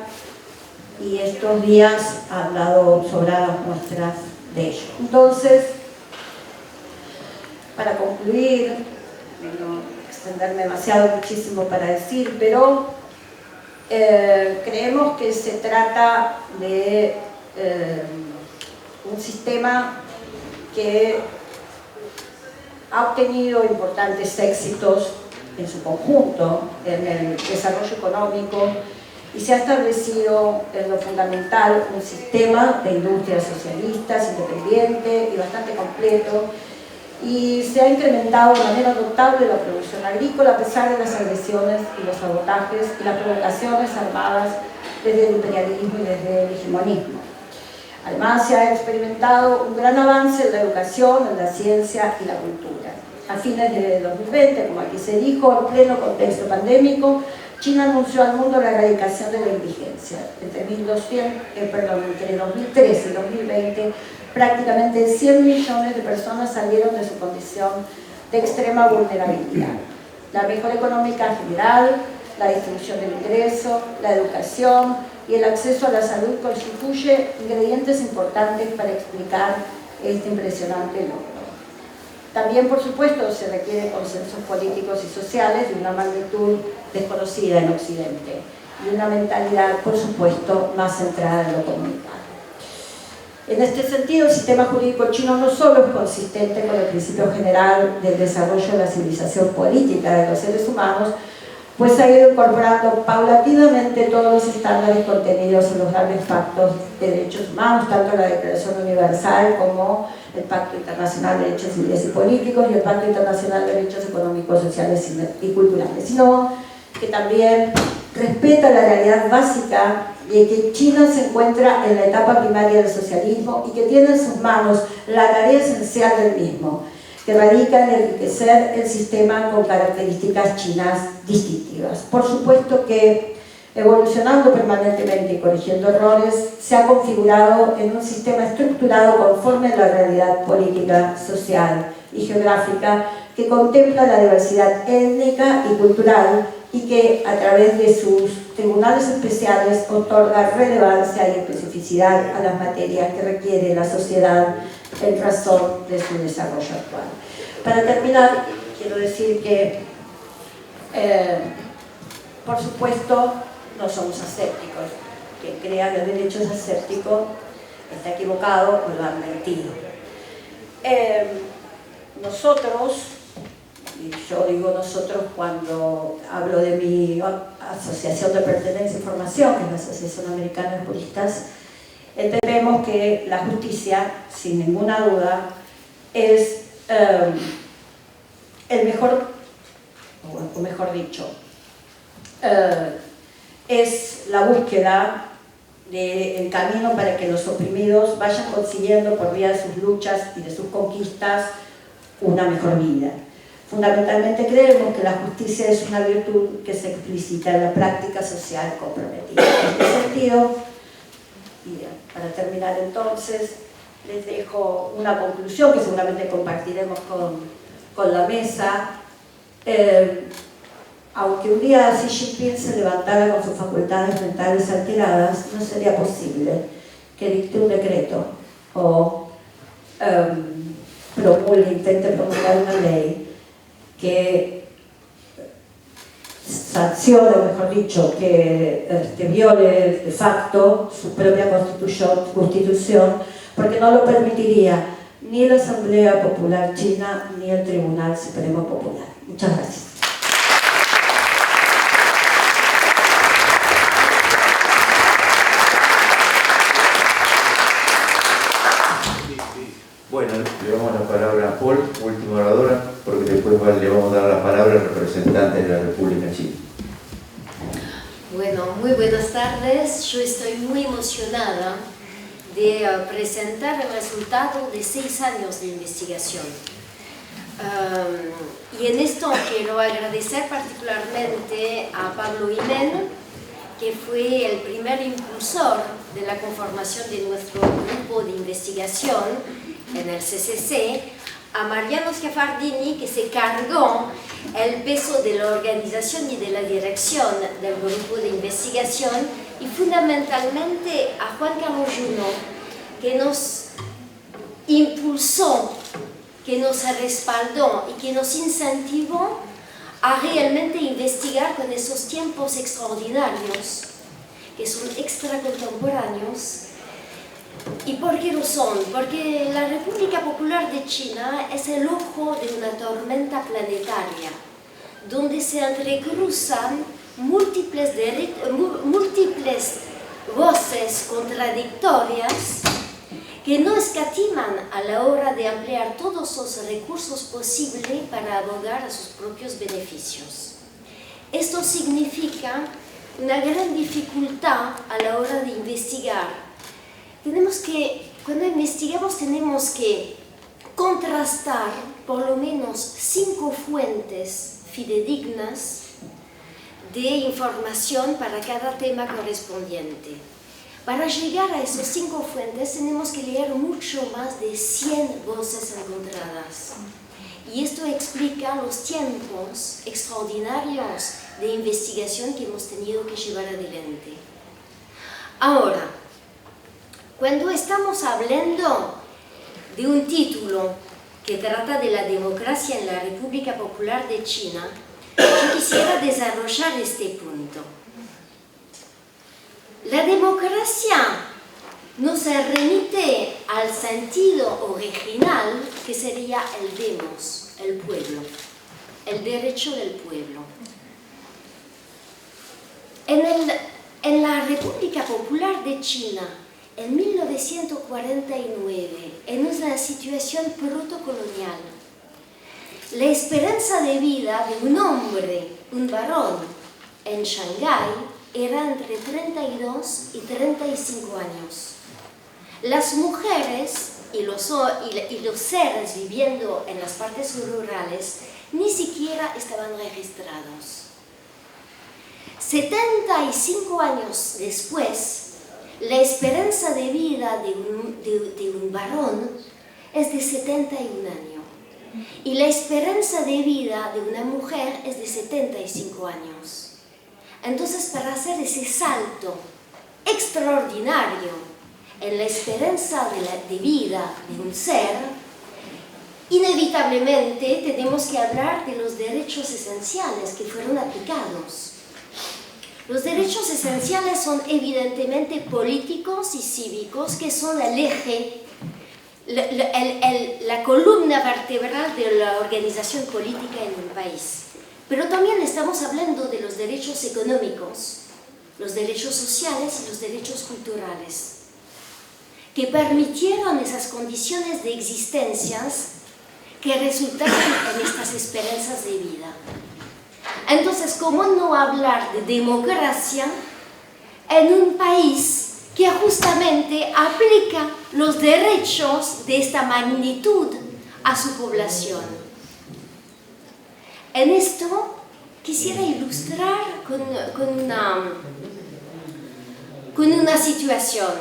Speaker 2: y estos días han dado sobradas muestras de ello. Entonces, para concluir, no extenderme demasiado, muchísimo para decir, pero creemos que se trata de un sistema que ha obtenido importantes éxitos en su conjunto en el desarrollo económico, y se ha establecido en lo fundamental un sistema de industrias socialistas independiente y bastante completo, y se ha incrementado de manera notable la producción agrícola a pesar de las agresiones y los sabotajes y las provocaciones armadas desde el imperialismo y desde el hegemonismo. Además, se ha experimentado un gran avance en la educación, en la ciencia y la cultura. A fines de 2020, como aquí se dijo, en pleno contexto pandémico, China anunció al mundo la erradicación de la indigencia. Entre 2013 y 2020, prácticamente 100 millones de personas salieron de su condición de extrema vulnerabilidad. La mejora económica general, la distribución del ingreso, la educación y el acceso a la salud constituye ingredientes importantes para explicar este impresionante logro. También, por supuesto, se requieren consensos políticos y sociales de una magnitud desconocida en Occidente y una mentalidad, por supuesto, más centrada en lo comunitario. En este sentido, el sistema jurídico chino no solo es consistente con el principio general del desarrollo de la civilización política de los seres humanos, pues ha ido incorporando paulatinamente todos los estándares contenidos en los grandes pactos de derechos humanos, tanto la Declaración Universal como el Pacto Internacional de Derechos Civiles y Políticos y el Pacto Internacional de Derechos Económicos, Sociales y Culturales, sino que también respeta la realidad básica de que China se encuentra en la etapa primaria del socialismo y que tiene en sus manos la tarea esencial del mismo, que radica en enriquecer el sistema con características chinas distintivas. Por supuesto que, evolucionando permanentemente y corrigiendo errores, se ha configurado en un sistema estructurado conforme a la realidad política, social y geográfica que contempla la diversidad étnica y cultural y que, a través de sus tribunales especiales, otorga relevancia y especificidad a las materias que requiere la sociedad en razón de su desarrollo actual. Para terminar, quiero decir que, por supuesto, no somos asépticos. Quien crea que el derecho es aséptico está equivocado o lo ha mentido. Nosotros, y yo digo nosotros cuando hablo de mi asociación de pertenencia y formación, que es la Asociación Americana de Juristas, entendemos que la justicia, sin ninguna duda, es el mejor, o mejor dicho, es la búsqueda del camino para que los oprimidos vayan consiguiendo por vía de sus luchas y de sus conquistas una mejor vida. Fundamentalmente creemos que la justicia es una virtud que se explicita en la práctica social comprometida. En este sentido, y para terminar entonces, les dejo una conclusión que seguramente compartiremos con la mesa. Aunque un día Xi Jinping se levantara con sus facultades mentales alteradas, no sería posible que dicte un decreto o intente promulgar una ley que sancione, o mejor dicho, que viole de facto su propia constitución, porque no lo permitiría ni la Asamblea Popular China ni el Tribunal Supremo Popular. Muchas gracias.
Speaker 1: Bueno, le damos la palabra a Paul, última oradora, porque después le vamos a dar la palabra al representante de la República China.
Speaker 6: Bueno, muy buenas tardes. Yo estoy muy emocionada de presentar el resultado de 6 años de investigación. Y en esto quiero agradecer particularmente a Pablo Jiménez, que fue el primer impulsor de la conformación de nuestro grupo de investigación en el CCC, a Mariano Schiaffardini, que se cargó el peso de la organización y de la dirección del grupo de investigación, y fundamentalmente a Juan Carlos Junot, que nos impulsó, que nos respaldó y que nos incentivó a realmente investigar con esos tiempos extraordinarios, que son extracontemporáneos. ¿Y por qué lo son? Porque la República Popular de China es el ojo de una tormenta planetaria, donde se entrecruzan múltiples voces contradictorias que no escatiman a la hora de emplear todos los recursos posibles para abogar a sus propios beneficios. Esto significa una gran dificultad a la hora de investigar. Cuando investigamos tenemos que contrastar por lo menos 5 fuentes fidedignas de información para cada tema correspondiente. Para llegar a esas 5 fuentes tenemos que leer mucho más de 100 voces encontradas. Y esto explica los tiempos extraordinarios de investigación que hemos tenido que llevar adelante. Ahora, cuando estamos hablando de un título que trata de la democracia en la República Popular de China, yo quisiera desarrollar este punto. La democracia nos remite al sentido original, que sería el demos, el pueblo, el derecho del pueblo. En la República Popular de China, en 1949, en una situación protocolonial, la esperanza de vida de un hombre, un varón, en Shanghái era entre 32 y 35 años. Las mujeres y los seres viviendo en las partes rurales ni siquiera estaban registrados. 75 años después, la esperanza de vida de un varón es de 71 años y la esperanza de vida de una mujer es de 75 años. Entonces, para hacer ese salto extraordinario en la esperanza de vida de un ser, inevitablemente tenemos que hablar de los derechos esenciales que fueron aplicados. Los derechos esenciales son evidentemente políticos y cívicos, que son el eje, la columna vertebral de la organización política en un país. Pero también estamos hablando de los derechos económicos, los derechos sociales y los derechos culturales, que permitieron esas condiciones de existencias que resultaron en estas esperanzas de vida. Entonces, ¿cómo no hablar de democracia en un país que justamente aplica los derechos de esta magnitud a su población? En esto quisiera ilustrar con una situación.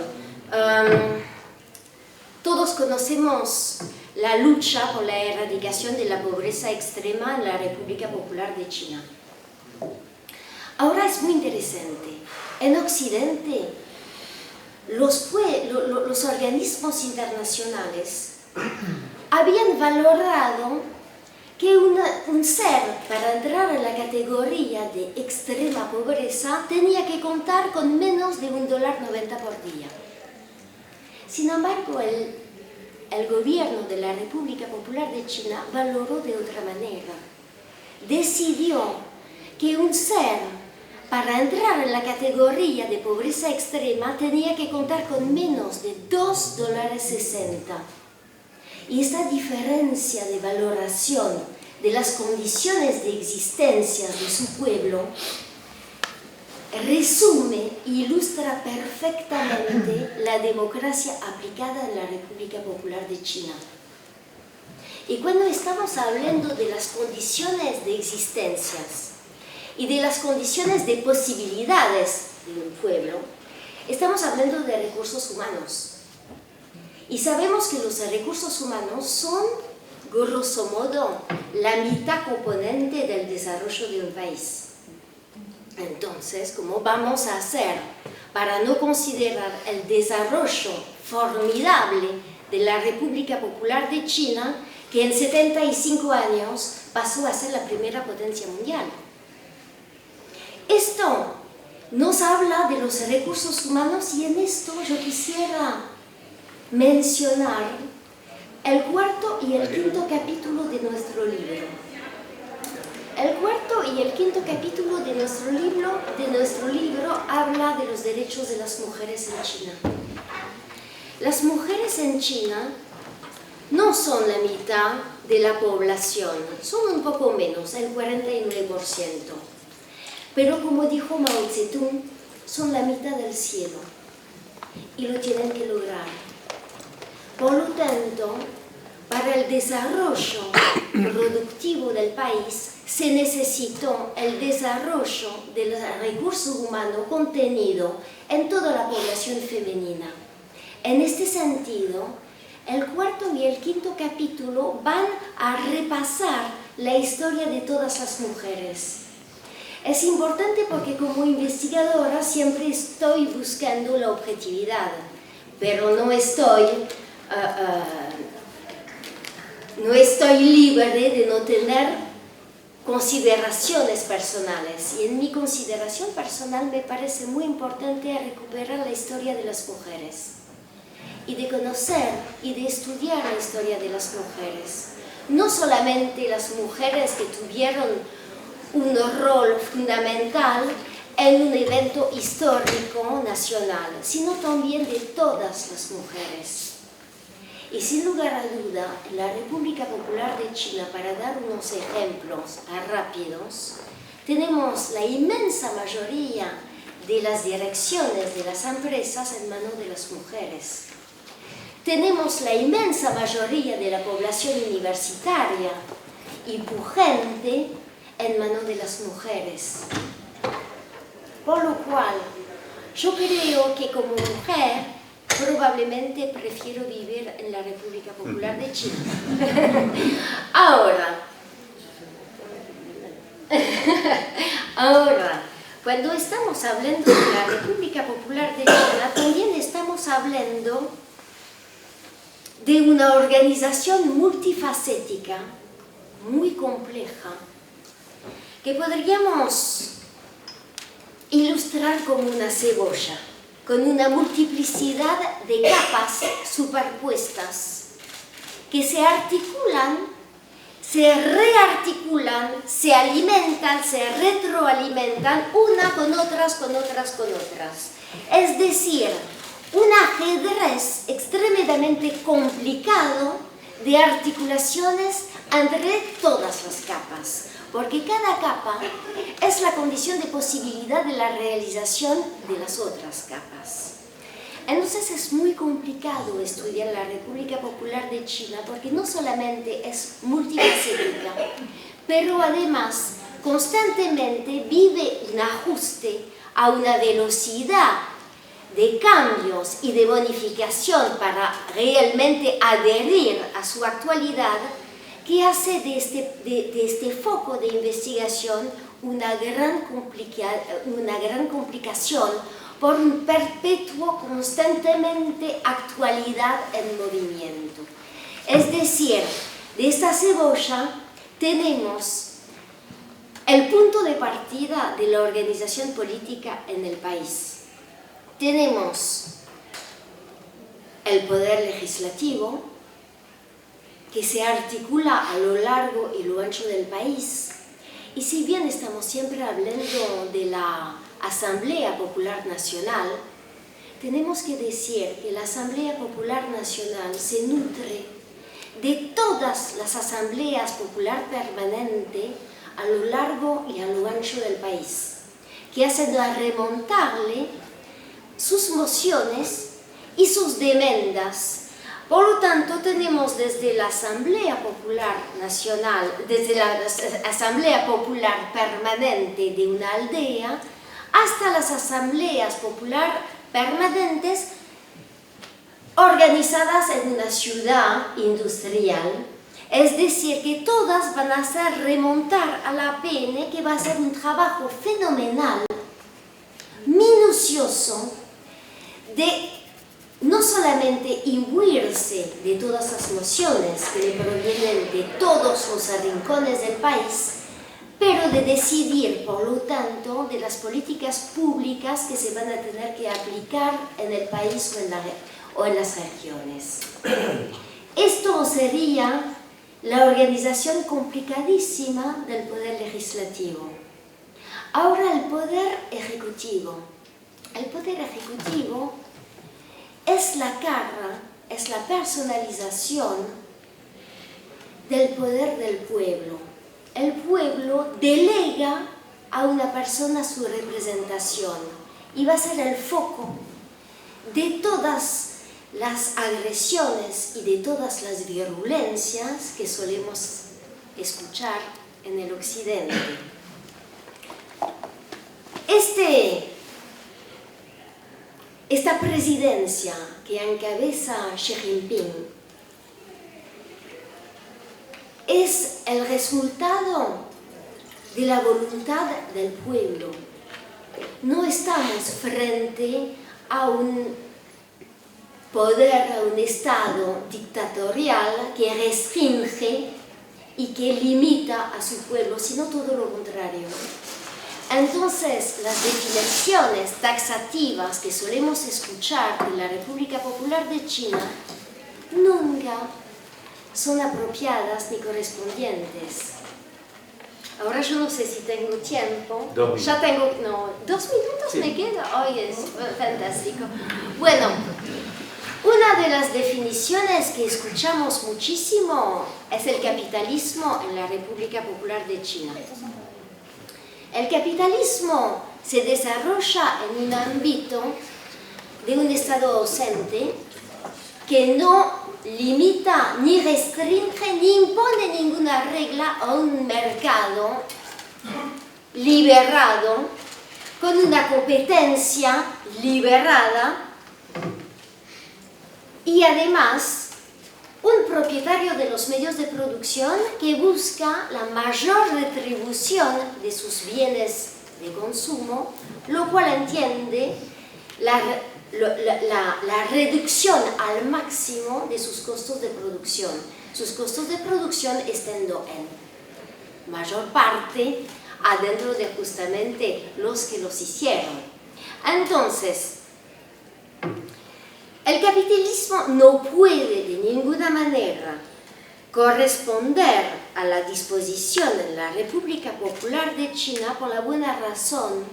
Speaker 6: Todos conocemos la lucha por la erradicación de la pobreza extrema en la República Popular de China. Ahora es muy interesante. En Occidente, los organismos internacionales habían valorado que un ser para entrar en la categoría de extrema pobreza tenía que contar con menos de $1.90 por día. Sin embargo, el gobierno de la República Popular de China valoró de otra manera. Decidió que un ser para entrar en la categoría de pobreza extrema tenía que contar con menos de $2.60. Y esta diferencia de valoración de las condiciones de existencia de su pueblo resume e ilustra perfectamente la democracia aplicada en la República Popular de China. Y cuando estamos hablando de las condiciones de existencias y de las condiciones de posibilidades de un pueblo, estamos hablando de recursos humanos. Y sabemos que los recursos humanos son, grosso modo, la mitad componente del desarrollo de un país. Entonces, ¿cómo vamos a hacer para no considerar el desarrollo formidable de la República Popular de China, que en 75 años pasó a ser la primera potencia mundial? Esto nos habla de los recursos humanos y en esto yo quisiera mencionar el cuarto y el quinto capítulo de nuestro libro. El cuarto y el quinto capítulo de nuestro libro habla de los derechos de las mujeres en China. Las mujeres en China no son la mitad de la población, son un poco menos, el 49%. Pero como dijo Mao Zedong, son la mitad del cielo y lo tienen que lograr. Por lo tanto, para el desarrollo productivo del país se necesitó el desarrollo del recurso humano contenido en toda la población femenina. En este sentido, el cuarto y el quinto capítulo van a repasar la historia de todas las mujeres. Es importante porque como investigadora siempre estoy buscando la objetividad, pero no estoy libre de no tener consideraciones personales. Y en mi consideración personal me parece muy importante recuperar la historia de las mujeres y de conocer y de estudiar la historia de las mujeres. No solamente las mujeres que tuvieron un rol fundamental en un evento histórico nacional, sino también de todas las mujeres. Y sin lugar a duda, en la República Popular de China, para dar unos ejemplos rápidos, tenemos la inmensa mayoría de las direcciones de las empresas en manos de las mujeres. Tenemos la inmensa mayoría de la población universitaria y pujante en manos de las mujeres. Por lo cual, yo creo que como mujer, probablemente prefiero vivir en la República Popular de China. Ahora, cuando estamos hablando de la República Popular de China, también estamos hablando de una organización multifacética, muy compleja, que podríamos ilustrar como una cebolla, con una multiplicidad de capas superpuestas que se articulan, se rearticulan, se alimentan, se retroalimentan una con otras. Es decir, un ajedrez extremadamente complicado de articulaciones entre todas las capas, porque cada capa es la condición de posibilidad de la realización de las otras capas. Entonces es muy complicado estudiar la República Popular de China porque no solamente es multifacética, pero además constantemente vive un ajuste a una velocidad de cambios y de bonificación para realmente adherir a su actualidad, que hace de este foco de investigación una gran complicación por un perpetuo, constantemente actualidad en movimiento. Es decir, de esta cebolla tenemos el punto de partida de la organización política en el país. Tenemos el poder legislativo, que se articula a lo largo y lo ancho del país. Y si bien estamos siempre hablando de la Asamblea Popular Nacional, tenemos que decir que la Asamblea Popular Nacional se nutre de todas las asambleas popular permanentes a lo largo y a lo ancho del país, que hacen remontarle sus mociones y sus demandas. Por lo tanto, tenemos desde la Asamblea Popular Nacional, desde la Asamblea Popular Permanente de una aldea, hasta las asambleas popular permanentes organizadas en una ciudad industrial. Es decir, que todas van a hacer remontar a la PN, que va a ser un trabajo fenomenal, minucioso, de no solamente imbuirse de todas las nociones que le provienen de todos los rincones del país, pero de decidir, por lo tanto, de las políticas públicas que se van a tener que aplicar en el país o en las regiones. Esto sería la organización complicadísima del poder legislativo. Ahora el poder ejecutivo. El poder ejecutivo es la cara, es la personalización del poder del pueblo. El pueblo delega a una persona su representación y va a ser el foco de todas las agresiones y de todas las virulencias que solemos escuchar en el occidente. Esta presidencia que encabeza Xi Jinping es el resultado de la voluntad del pueblo. No estamos frente a un poder, a un Estado dictatorial que restringe y que limita a su pueblo, sino todo lo contrario. Entonces, las definiciones taxativas que solemos escuchar de la República Popular de China nunca son apropiadas ni correspondientes. Ahora yo no sé si tengo tiempo.
Speaker 1: 2 minutos.
Speaker 6: Ya tengo, no, 2 minutos
Speaker 1: Sí.
Speaker 6: me queda. Hoy es fantástico. Bueno, una de las definiciones que escuchamos muchísimo es el capitalismo en la República Popular de China. El capitalismo se desarrolla en un ámbito de un Estado ausente que no limita, ni restringe, ni impone ninguna regla a un mercado liberado, con una competencia liberada y además un propietario de los medios de producción que busca la mayor retribución de sus bienes de consumo, lo cual entiende la reducción al máximo de sus costos de producción. Sus costos de producción estando en mayor parte adentro de justamente los que los hicieron. Entonces, el capitalismo no puede de ninguna manera corresponder a la disposición en la República Popular de China por la buena razón,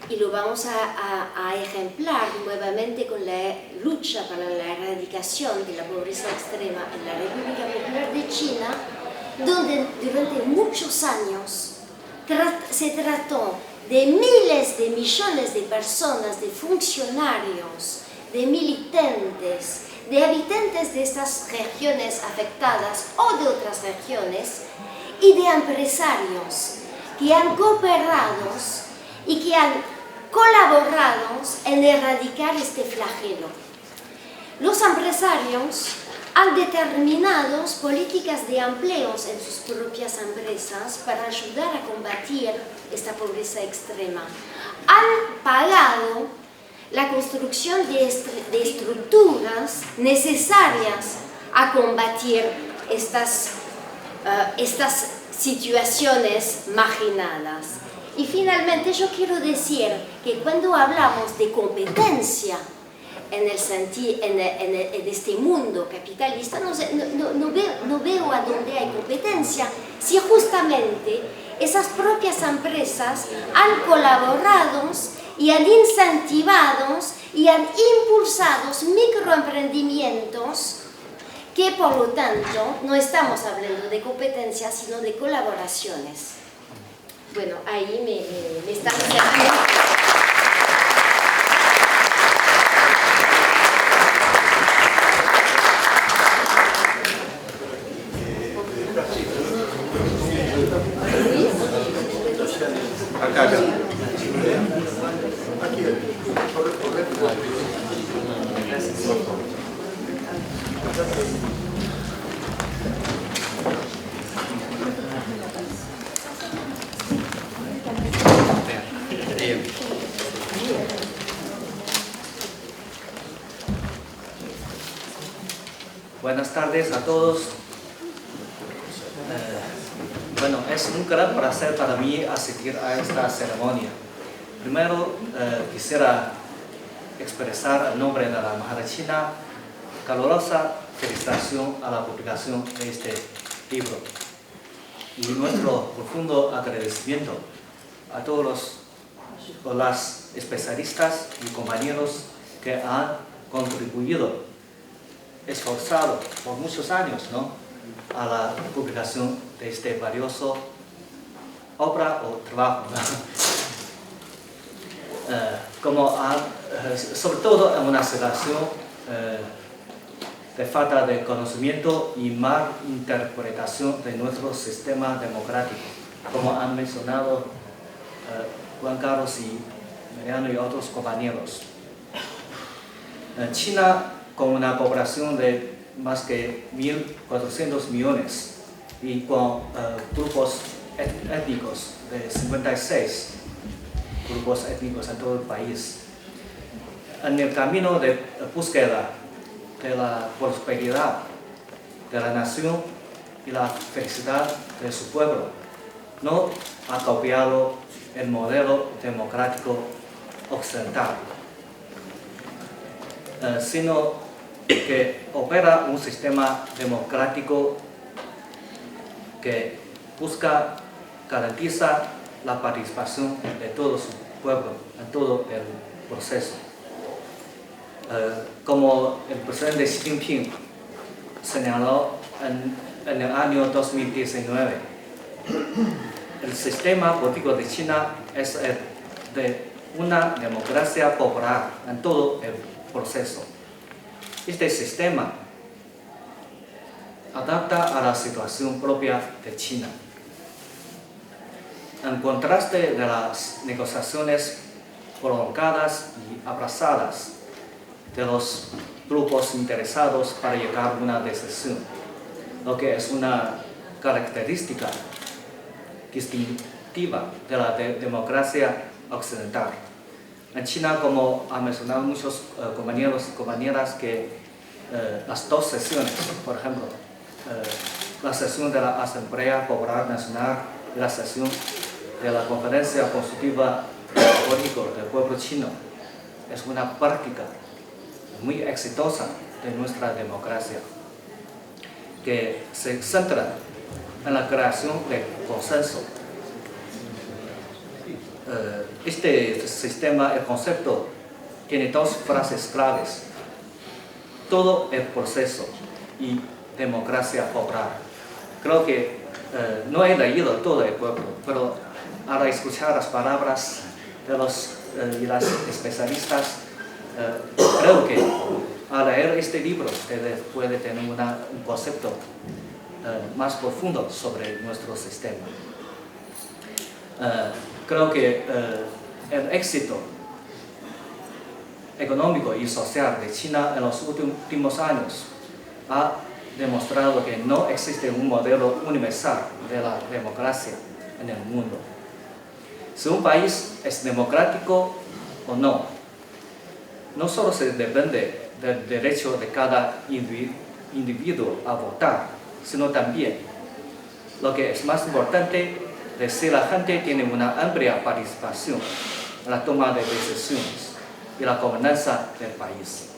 Speaker 6: y lo vamos a ejemplar nuevamente con la lucha para la erradicación de la pobreza extrema en la República Popular de China, donde durante muchos años se trató de miles de millones de personas, de funcionarios, de militantes, de habitantes de estas regiones afectadas o de otras regiones, y de empresarios que han cooperado y que han colaborado en erradicar este flagelo. Los empresarios han determinado políticas de empleos en sus propias empresas para ayudar a combatir esta pobreza extrema. Han pagado la construcción de estructuras necesarias a combatir estas estas situaciones marginadas. Y finalmente yo quiero decir que cuando hablamos de competencia en este mundo capitalista, no veo a dónde hay competencia, si justamente esas propias empresas han colaborado y han incentivado y han impulsado microemprendimientos que por lo tanto no estamos hablando de competencia sino de colaboraciones. Bueno, ahí me están cerrando.
Speaker 1: Acá.
Speaker 7: Buenas tardes a todos. Bueno, es un gran placer para mí asistir a esta ceremonia. Primero, quisiera expresar en nombre de la Embajada China calurosa felicitación a la publicación de este libro y nuestro profundo agradecimiento a todos los especialistas y compañeros que han contribuido, esforzado por muchos años, ¿no?, a la publicación de este valioso obra o trabajo, ¿no? Sobre todo en una situación de falta de conocimiento y mal interpretación de nuestro sistema democrático, como han mencionado Juan Carlos y Mariano y otros compañeros. China, con una población de más que 1.400 millones y con grupos étnicos de 56 grupos étnicos en todo el país, en el camino de búsqueda de la prosperidad de la nación y la felicidad de su pueblo, no ha copiado el modelo democrático occidental, sino que opera un sistema democrático que garantiza la participación de todo su pueblo en todo el proceso. Como el presidente Xi Jinping señaló en el año 2019, el sistema político de China es el de una democracia popular en todo el proceso. Este sistema adapta a la situación propia de China. En contraste de las negociaciones prolongadas y abrazadas de los grupos interesados para llegar a una decisión, lo que es una característica distintiva de la democracia occidental. En China, como han mencionado muchos compañeros y compañeras, que las dos sesiones, por ejemplo, la sesión de la Asamblea Popular Nacional y la sesión de la Conferencia Constitutiva Política del Pueblo Chino, es una práctica muy exitosa de nuestra democracia, que se centra en la creación de consenso. Este sistema, el concepto, tiene dos frases claves: todo el proceso y democracia popular. Creo que no he leído todo el pueblo, pero al escuchar las palabras de los y las especialistas, creo que al leer este libro ustedes pueden tener un concepto más profundo sobre nuestro sistema. Creo que el éxito económico y social de China en los últimos años ha demostrado que no existe un modelo universal de la democracia en el mundo. Si un país es democrático o no, no solo se depende del derecho de cada individuo a votar, sino también Lo que es más importante es si la gente tiene una amplia participación en la toma de decisiones y la gobernanza del país.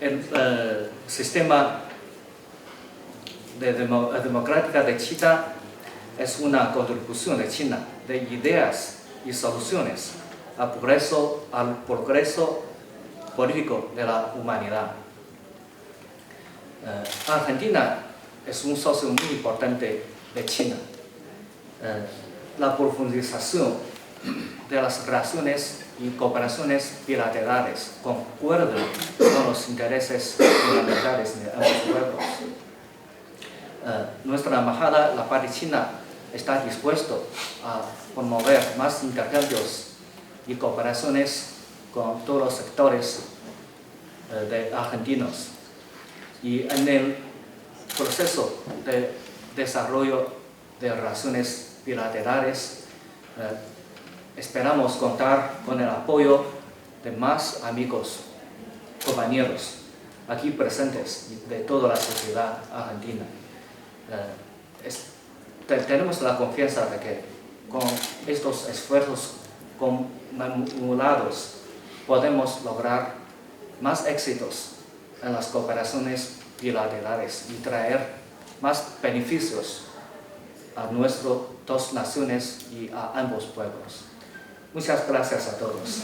Speaker 7: El sistema democrático de China es una contribución de China de ideas y soluciones al progreso político de la humanidad. Argentina es un socio muy importante de China. La profundización de las relaciones y cooperaciones bilaterales concuerdan con los intereses fundamentales de ambos pueblos. Nuestra embajada, la parte china, está dispuesto a promover más intercambios y cooperaciones con todos los sectores de argentinos. Y en el proceso de desarrollo de relaciones bilaterales, esperamos contar con el apoyo de más amigos, compañeros aquí presentes de toda la sociedad argentina. Tenemos la confianza de que con estos esfuerzos acumulados podemos lograr más éxitos en las cooperaciones bilaterales y traer más beneficios a nuestras dos naciones y a ambos pueblos. Muchas gracias a todos.